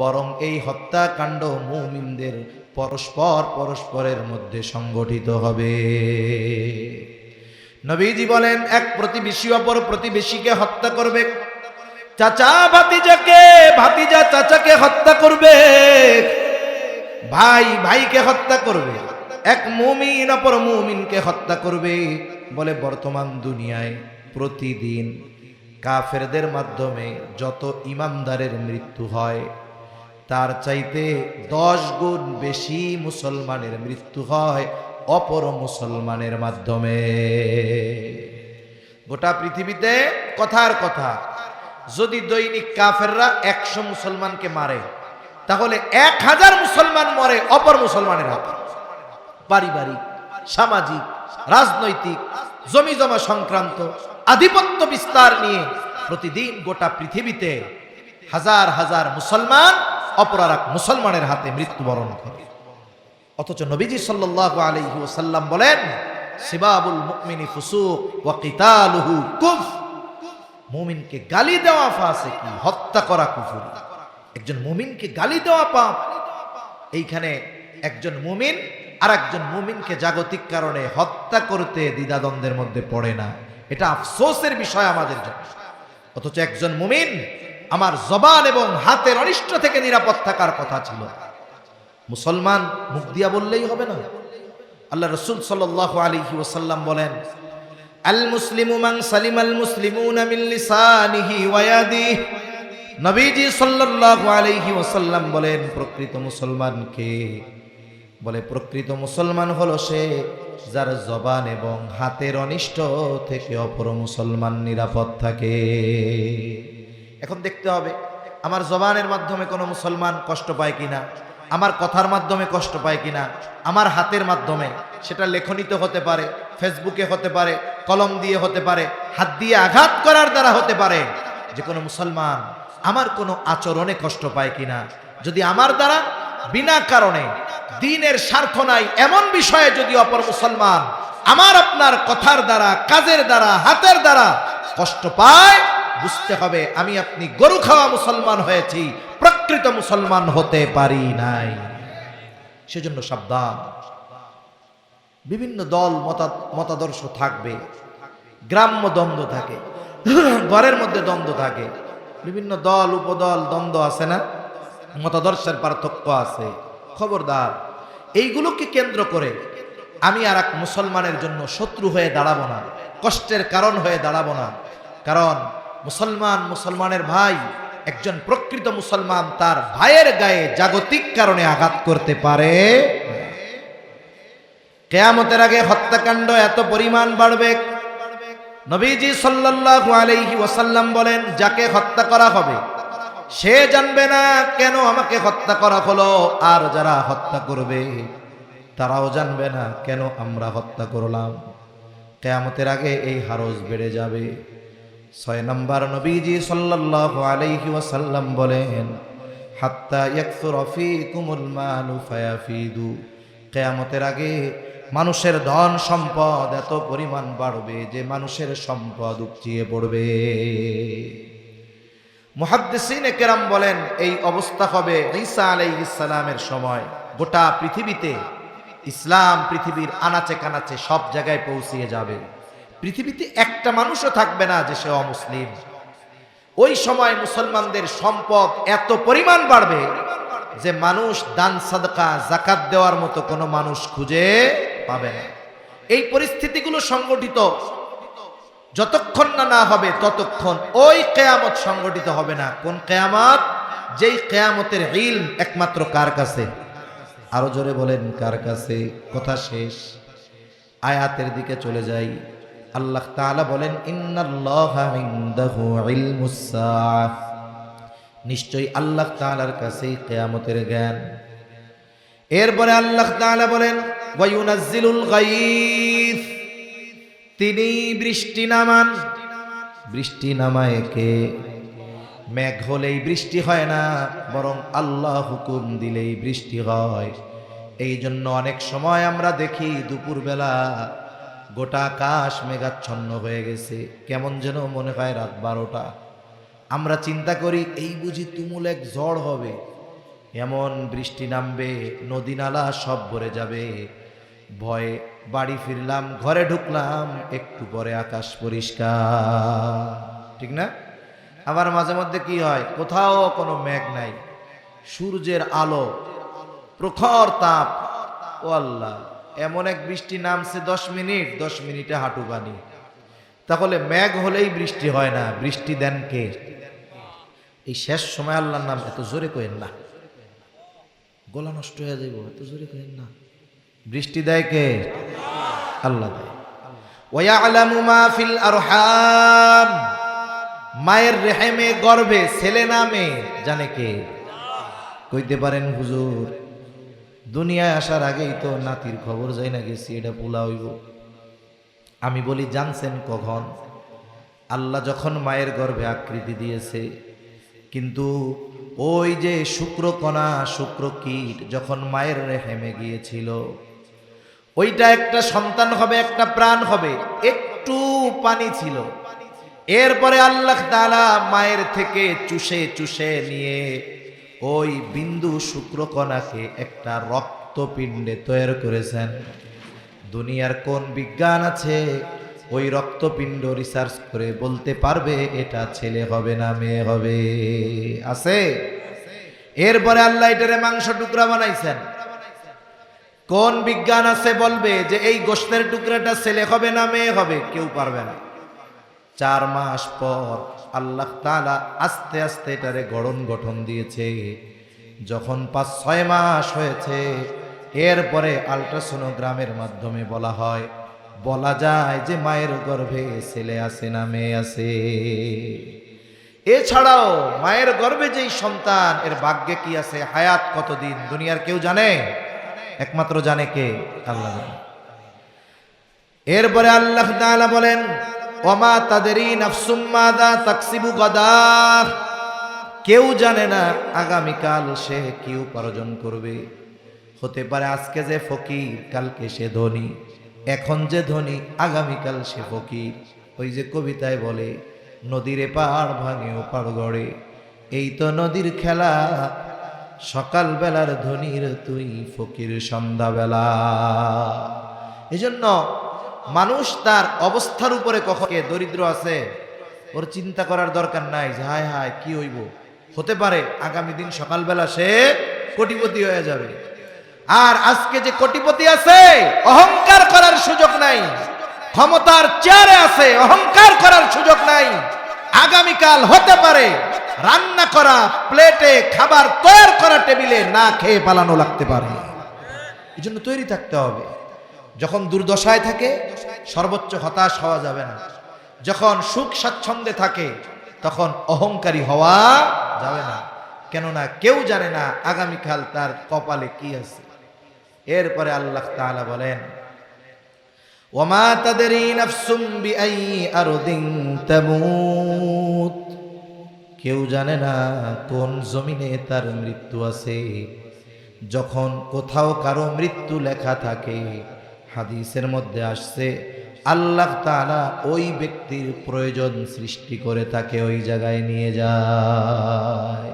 S1: বরং এই হত্যাকাণ্ড মুমিনদের পরস্পরের মধ্যে সংগঠিত হবে। নবীজি বলেন, এক প্রতিবেশী অপর প্রতিবেশীকে হত্যা করবে, চাচা ভাতিজাকে, ভাতিজা চাচাকে হত্যা করবে, ভাই ভাইকে হত্যা করবে, এক মুমিন অপর মুমিনকে হত্যা করবে। বলে বর্তমান দুনিয়ায় প্রতিদিন কাফেরদের মাধ্যমে যত ইমানদারের মৃত্যু হয় তার চাইতে 10 গুণ বেশি মুসলমানের মৃত্যু হয় অপর মুসলমানের মাধ্যমে। গোটা পৃথিবীতে কথার কথা, যদি দৈনিক কাফেররা 100 মুসলমানকে মারে, তাহলে 1000 মুসলমান মরে অপর মুসলমানের হাতে। পারিবারিক সামাজিক, রাজনৈতিক, জমি জমা সংক্রান্ত আধিপত্য বিস্তার নিয়ে প্রতিদিন গোটা পৃথিবীতে হাজার হাজার মুসলমান অপর এক মুসলমানের হাতে মৃত্যুবরণ করে। অথচ নবীজি সাল্লাল্লাহু আলাইহি ওয়াসাল্লাম বলেন, সিবাবুল মুমিনি ফুসুক ওয়া কিতালুহু কুফর। মুমিনকে গালি দেওয়া ফাসিকি, হত্যা করা কুফর। একজন মুমিনকে গালি দেওয়া পাপ। এইখানে একজন মুমিন আর একজন মুমিনকে জাগতিক কারণে হত্যা করতে দ্বিধাদ্বন্দ্বের মধ্যে পড়ে না। এটা আফসোসের বিষয় আমাদের জন্য। অথচ একজন মুমিন আমার জবান এবং হাতের অনিষ্ট থেকে নিরাপদ থাকার কথা ছিল। মুসলমান মুখ দিয়া বললেই হবে না। আল্লাহ রাসূল সাল্লাল্লাহু আলাইহি ওয়াসাল্লাম বলেন, আল মুসলিমু মান সালিমাল মুসলিমুনা মিন লিসানিহি ওয়া ইয়াদিহি। নবীজি সাল্লাল্লাহু আলাইহি ওয়াসাল্লাম বলেন, প্রকৃত মুসলমান কে? বলে, প্রকৃত মুসলমান হলো সে যার জবান এবং হাতের অনিষ্ট থেকে অপর মুসলমান নিরাপদ থাকে। এখন দেখতে হবে আমার জবানের মাধ্যমে কোনো মুসলমান কষ্ট পায় কিনা, আমার কথার মাধ্যমে কষ্ট পায় কিনা, আমার হাতের মাধ্যমে, সেটা লেখনীতে হতে পারে, ফেসবুকে হতে পারে, কলম দিয়ে হতে পারে, হাত দিয়ে আঘাত করার দ্বারা হতে পারে। যে কোনো মুসলমান আমার কোনো আচরণে কষ্ট পায় কিনা, যদি আমার দ্বারা বিনা কারণে দ্বীনের স্বার্থ নাই এমন বিষয়ে যদি অপর মুসলমান আমার আপনার কথার দ্বারা, কাজের দ্বারা, হাতের দ্বারা কষ্ট পায়, বুঝতে হবে আমি আপনি গরু খাওয়া মুসলমান হয়েছি, প্রকৃত মুসলমান হতে পারি নাই। সেজন্য সাবধান। বিভিন্ন দল মতাদর্শ থাকবে, গ্রাম্য দ্বন্দ্ব থাকে, ঘরের মধ্যে দ্বন্দ্ব থাকে, বিভিন্ন দল উপদল দ্বন্দ্ব আছে না, মতাদর্শের পার্থক্য আছে। খবরদার, এইগুলোকে কেন্দ্র করে আমি আর এক মুসলমানের জন্য শত্রু হয়ে দাঁড়াবো না, কষ্টের কারণ হয়ে দাঁড়াবো না। কারণ মুসলমানের ভাই, একজন প্রকৃত মুসলমান তার ভাইয়ের গায়ে জাগতিক কারণে আঘাত করতে পারে। কিয়ামতের আগে হত্যাকাণ্ড এত পরিমাণ বাড়বে। নবীজি সাল্লাল্লাহু আলাইহি ওয়াসাল্লাম বলেন, যাকে হত্যা করা হবে সে জানবে না কেন আমাকে হত্যা করা হলো, আর যারা হত্যা করবে তারাও জানবে না কেন আমরা হত্যা করলাম। কিয়ামতের আগে এই হারজ বেড়ে যাবে। 6 নম্বর, নবীজি সাল্লাল্লাহু আলাইহি ওয়াসাল্লাম বলেন, হাত্তা ইয়াকসুরা ফীকুমুল মালু ফায়াফিদু। কিয়ামতের আগে মানুষের ধন সম্পদ এত পরিমাণ বাড়বে যে মানুষের সম্পদ উপচিয়ে পড়বে। মুহাদ্দিসিনে কেরাম বলেন, এই অবস্থা হবে ঈসা আলাইহিস সালামের সময়। গোটা পৃথিবীতে ইসলাম পৃথিবীর আনাচে কানাচে সব জায়গায় পৌঁছিয়ে যাবে। পৃথিবীতে একটা মানুষও থাকবে না যে সে অমুসলিম। ওই সময় মুসলমানদের সম্পদ এত পরিমাণ বাড়বে যে মানুষ দান সাদকা যাকাত দেওয়ার মতো কোনো মানুষ খুঁজে পাবে না। এই পরিস্থিতিগুলো সংগঠিত যতক্ষণ না হবে ততক্ষণ ওই কিয়ামত সংগঠিত হবে না। কোন কিয়ামত? যেই কিয়ামতের ইলম একমাত্র কার কাছে? আরো জোরে বলেন, কার কাছে? কথা শেষ। আয়াতের দিকে চলে যাই। আল্লাহ তাআলা বলেন, ইন্নাল্লাহা ইনদাহু ইলমুস সাআহ। নিশ্চয়ই আল্লাহ তাআলার কাছে কিয়ামতের জ্ঞান। এরপরে আল্লাহ তাআলা বলেন, ওয়া ইউনাজ্জিলুল গায়থ। তিনি বৃষ্টি নামান। বৃষ্টি নামায় কে? মেঘ হলেই বৃষ্টি হয় না, বরং আল্লাহ হুকুম দিলেই বৃষ্টি হয়। এই জন্য অনেক সময় আমরা দেখি দুপুরবেলা গোটা আকাশ মেঘাচ্ছন্ন হয়ে গেছে, কেমন যেন মনে হয় রাত 12টা। আমরা চিন্তা করি এই বুঝি তুমুল এক ঝড় হবে, এমন বৃষ্টি নামবে, নদী নালা সব ভরে যাবে। ভয়ে বাড়ি ফিরলাম, ঘরে ঢুকলাম, একটু পরে আকাশ পরিষ্কার। ঠিক না? আবার মাঝে মধ্যে কি হয়, কোথাও কোনো মেঘ নাই, সূর্যের আলো, প্রখর তাপ। ও আল্লাহ, এমন এক বৃষ্টি নামছে 10 মিনিট, 10 মিনিটে হাঁটু পানি। তাহলে মেঘ হলেই বৃষ্টি হয় না, বৃষ্টি দেন কে? এই শেষ সময় আল্লাহর নাম এত জোরে কইেন না, গলা নষ্ট হয়ে যাইব, এত জোরে কইেন না। বৃষ্টি দেয় কে? আল্লাহ দেয়। ওয়া ইয়ালামু মা ফিল আরহাম। মায়ের রেহেমে গর্ভে ছেলে না মেয়ে জানে কে? কইতে পারেন হুজুর? দুনিয়ায় আসার আগেই তো নাতির খবর যাই না গেছি এটা পোলা হইব। আমি বলি জানছেন কখন? আল্লাহ যখন মায়ের গর্ভে আকৃতি দিয়েছে, কিন্তু ওই যে শুক্রকণা শুক্রকীট যখন মায়ের রেহেমে গিয়েছিল, ওইটা একটা সন্তান হবে, একটা প্রাণ হবে, একটু পানি ছিল। এরপরে আল্লাহ তাআলা মায়ের থেকে চুষে চুষে নিয়ে ওই বিন্দু শুক্রকণাকে একটা রক্তপিণ্ডে তৈরি করেছেন। দুনিয়ার কোন বিজ্ঞান আছে ওই রক্তপিণ্ড রিসার্চ করে বলতে পারবে এটা ছেলে হবে না মেয়ে হবে? আছে? এরপরে আল্লাহ এটারে মাংস টুকরা বানাইছেন। কোন বিজ্ঞান আছে বলবে যে এই গোশতের টুকরাটা ছেলে হবে না মেয়ে হবে? কেউ পারবে না। 4 মাস পর আল্লাহ তাআলা আস্তে আস্তে এটারে গঠন দিয়েছে। যখন 5-6 মাস হয়েছে, এরপরে আল্ট্রাসোনোগ্রামের মাধ্যমে বলা যায় যে মায়ের গর্ভে ছেলে আছে না মেয়ে আছে। এছাড়াও মায়ের গর্ভে যেই সন্তান, এর ভাগ্যে কি আছে, হায়াত কতদিন, দুনিয়ার কেউ জানে? একমাত্র জানে কে? আল্লাহ জানে। এরপরে আল্লাহ তাআলা বলেন, ওমা তাদরি নাফসুম মাযা তাকসিবু গাদা। কেউ জানে না আগামীকাল সে কি উপার্জন করবে। হতে পারে আজকে যে ফকির কালকে সে ধনী, এখন যে ধনী আগামীকাল সে ফকির। ওই যে কবিতায় বলে, নদীর এপার ভাঙে ওপার গড়ে, এই তো নদীর খেলা, সকাল বেলার ধনীর তুই ফকির সন্ধ্যাবেলা। এজন্য মানুষ তার অবস্থার উপরে কখন দরিদ্র আছে ওর চিন্তা করার দরকার নাই যে হায় হায় কি হইব। হতে পারে আগামী দিন সকালবেলা সে কোটিপতি হয়ে যাবে। আর আজকে যে কোটিপতি আছে, অহংকার করার সুযোগ নাই। ক্ষমতার চেয়ারে আছে, অহংকার করার সুযোগ নাই। আগামীকাল হতে পারে রান্না করা প্লেটে খাবার তৈরি করা টেবিলে না খেয়ে পালানো লাগতে পারে। এই জন্য তৈরি থাকতে হবে। যখন দুর্দশায় থাকে সর্বোচ্চ হতাশ হওয়া যাবে না। যখন সুখ স্বাচ্ছন্দ্যে থাকে তখন অহংকারী হওয়া যাবে না। কেননা কেউ জানে না আগামীকাল তার কপালে কি আছে। এরপরে আল্লাহ তাআলা বলেন, ওমা তাদরি নাফসুম বিআইয়ি আরদিন তামুত। কেউ জানে না কোন জমিনে তার মৃত্যু আছে। যখন কোথাও কারো মৃত্যু লেখা থাকে, হাদিসের মধ্যে আসছে আল্লাহ তাআলা ওই ব্যক্তির প্রয়োজন সৃষ্টি করে তাকে ওই জায়গায় নিয়ে যায়।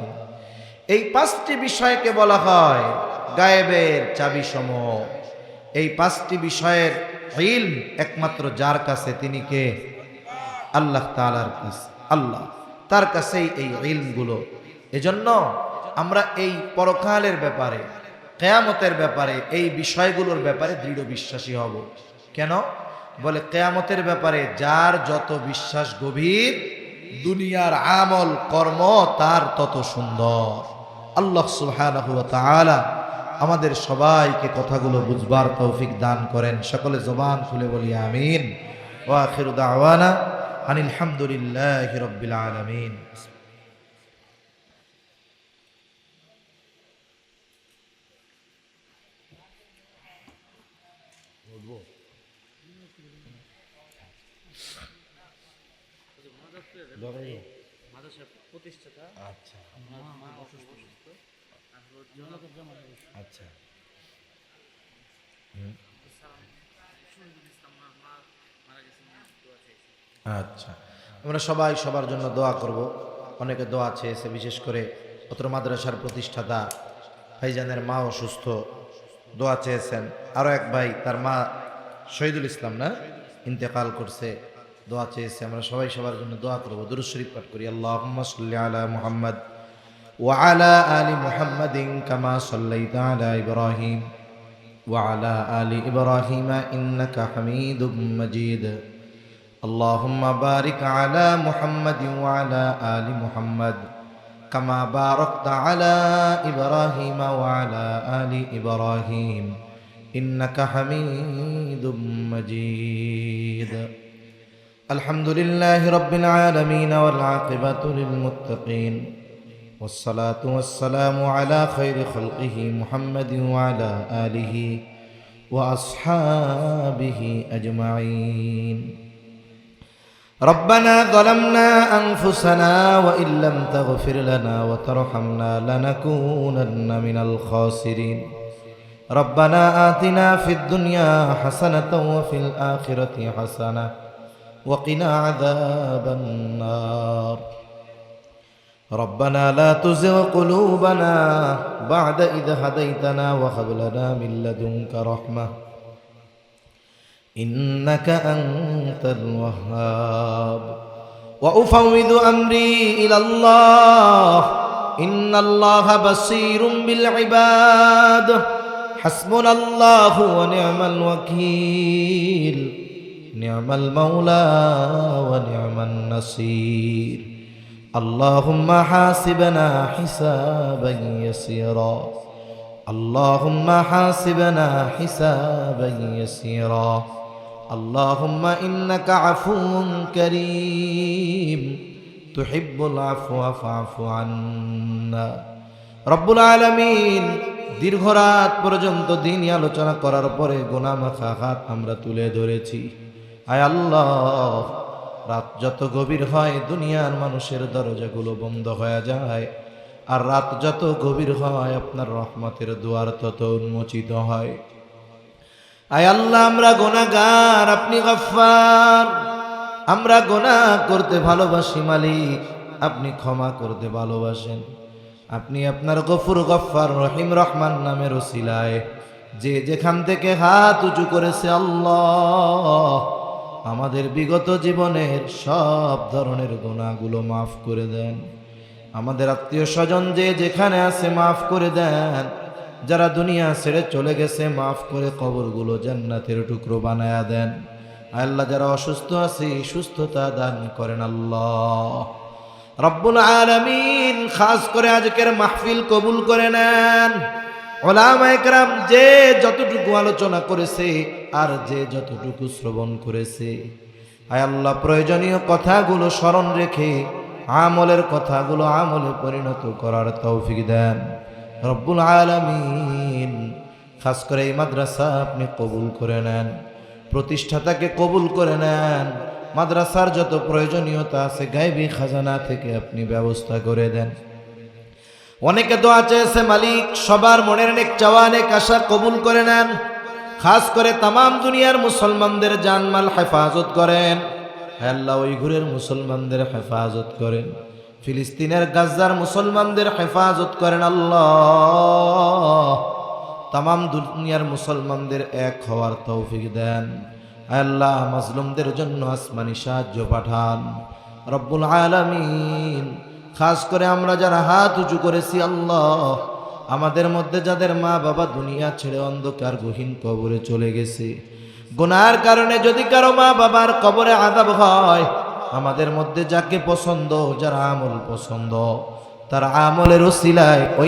S1: এই 5টি বিষয়কে বলা হয় গায়েবের চাবিসমূহ। এই 5টি বিষয়ের ইলম একমাত্র যার কাছে, তিনি কে? আল্লাহ তাআলার কাছে। আল্লাহ তার কাছেই এই ইলমগুলো। এজন্য আমরা এই পরকালের ব্যাপারে, কিয়ামতের ব্যাপারে, এই বিষয়গুলোর ব্যাপারে দৃঢ় বিশ্বাসী হব। কেন? বলে কিয়ামতের ব্যাপারে যার যত বিশ্বাস গভীর, দুনিয়ার আমল কর্ম তার তত সুন্দর। আল্লাহ সুবহানাহু ওয়া তাআলা আমাদের সবাইকে কথাগুলো বুঝবার তৌফিক দান করেন। সকলে জবান খুলে বলি আমিন। ওয়া আখিরু দাওয়ানা আনিল হামদুলিল্লাহি রাব্বিল আলামিন।
S2: প্রতিষ্ঠাতা।
S1: আচ্ছা আচ্ছা। আচ্ছা, আমরা সবাই সবার জন্য দোয়া করব। অনেকে দোয়া চেয়েছে, বিশেষ করে অত্র মাদ্রাসার প্রতিষ্ঠাতা ভাইজানের মা অসুস্থ, দোয়া চেয়েছেন। আরও এক ভাই, তার মা শহীদুল ইসলাম না, ইন্তেকাল করছে, দোয়া চেয়েছে। আমরা সবাই সবার জন্য দোয়া করব। দুরূদ শরীফ পাঠ করি। আল্লাহুম্মা সাল্লি আলা মুহাম্মদ ওয়া আলা আলি মুহাম্মাদিন কামা সাল্লাইতা আলা ইব্রাহিম ওয়া আলা আলি ইব্রাহিম ইন্নাকা হামিদুম মাজিদ। আল্লাহুম্মা বারিক আলা মুহাম্মাদিন ওয়া আলা আলি মুহাম্মদ কামা বারাকতা আলা ইব্রাহিম ওয়া আলা আলি ইব্রাহিম ইন্নাকা হামিদুম মাজিদ। الحمد لله رب العالمين والعاقبة للمتقين والصلاة والسلام على خير خلقه محمد وعلى آله وأصحابه أجمعين. ربنا ظلمنا أنفسنا وإن لم تغفر لنا وترحمنا لنكونن من الخاسرين. ربنا آتنا في الدنيا حسنة وفي الآخرة حسنة وقنا عذاب النار. ربنا لا تزغ قلوبنا بعد إذ هديتنا وهب لنا من لدنك رحمة إنك أنت الوهاب. وأفوض أمري إلى الله إن الله بصير بالعباد حسبنا الله ونعم الوكيل نعم المولى ونعم النصير. اللهم حاسبنا حسابا يسيرا اللهم حاسبنا حسابا يسيرا اللهم إنك عفو كريم تحب العفو فاعف عنا. রব্বুল আলামিন দীর্ঘ রাত পর্যন্ত দিনই আলোচনা করার পরে গুনাহ মাখা হাত আমরা তুলে ধরেছি। আয় আল্লাহ, রাত যত গভীর হয় দুনিয়ার মানুষের দরজাগুলো বন্ধ হয়ে যায়, আর রাত যত গভীর হয় আপনার রহমতের দুয়ার তত উন্মোচিত হয়। আয় আল্লাহ, আমরা গুনাহগার, আপনি গফফার। আমরা গুনাহ করতে ভালোবাসি মালিক, আপনি ক্ষমা করতে ভালোবাসেন। আপনি আপনার গফুর গফফার রহিম রহমান নামের ওসিলায় যে যেখান থেকে হাত উঁচু করেছে আল্লাহ আমাদের বিগত জীবনের সব ধরনের গুনাহগুলো মাফ করে দেন। আমাদের আত্মীয় স্বজন যে যেখানে আছে মাফ করে দেন। যারা দুনিয়া ছেড়ে চলে গেছে মাফ করে কবরগুলো জান্নাতের টুকরো বানায়া দেন। আল্লাহ, যারা অসুস্থ আছে সুস্থতা দান করেন আল্লাহ রব্বুল আলামিন। খাস করে আজকের মাহফিল কবুল করে নেন। উলামায়ে কেরাম যে যতটুকু আলোচনা করেছে আর যে যতটুকু শ্রবণ করেছে, আয় আল্লাহ প্রয়োজনীয় কথাগুলো স্মরণ রেখে আমলের কথাগুলো আমলে পরিণত করার তৌফিক দেন রব্বুল আলামিন। খাস করে এই মাদ্রাসা আপনি কবুল করে নেন, প্রতিষ্ঠাতাকে কবুল করে নেন। মাদ্রাসার যত প্রয়োজনীয়তা আছে গায়বী খাজানা থেকে আপনি ব্যবস্থা করে দেন। অনেকে দোয়া চেয়েছে মালিক, সবার মনের নেক চাওয়া নেক আশা কবুল করে নেন। খাস করে তামাম দুনিয়ার মুসলমানদের জানমাল হেফাজত করেন। হে আল্লাহ, উইঘুরের মুসলমানদের হেফাজত করেন, ফিলিস্তিনের গাজ্জার মুসলমানদের হেফাজত করেন আল্লাহ। তামাম দুনিয়ার মুসলমানদের এক হওয়ার তৌফিক দেন। হে আল্লাহ, মাজলুমদের জন্য আসমানি সাহায্য পাঠান রব্বুল আলামিন। খাস করে আমরা যারা হাত উঁচু করেছি আল্লাহ, আমাদের মধ্যে যাদের মা বাবা দুনিয়া ছেড়ে অন্ধকার গহীন কবরে চলে গেছে, গুনার কারণে যদি কারো মা বাবার কবরে আযাব হয়, আমাদের মধ্যে যাকে পছন্দ, যার আমল পছন্দ, তার আমলের ওসিলায় ওই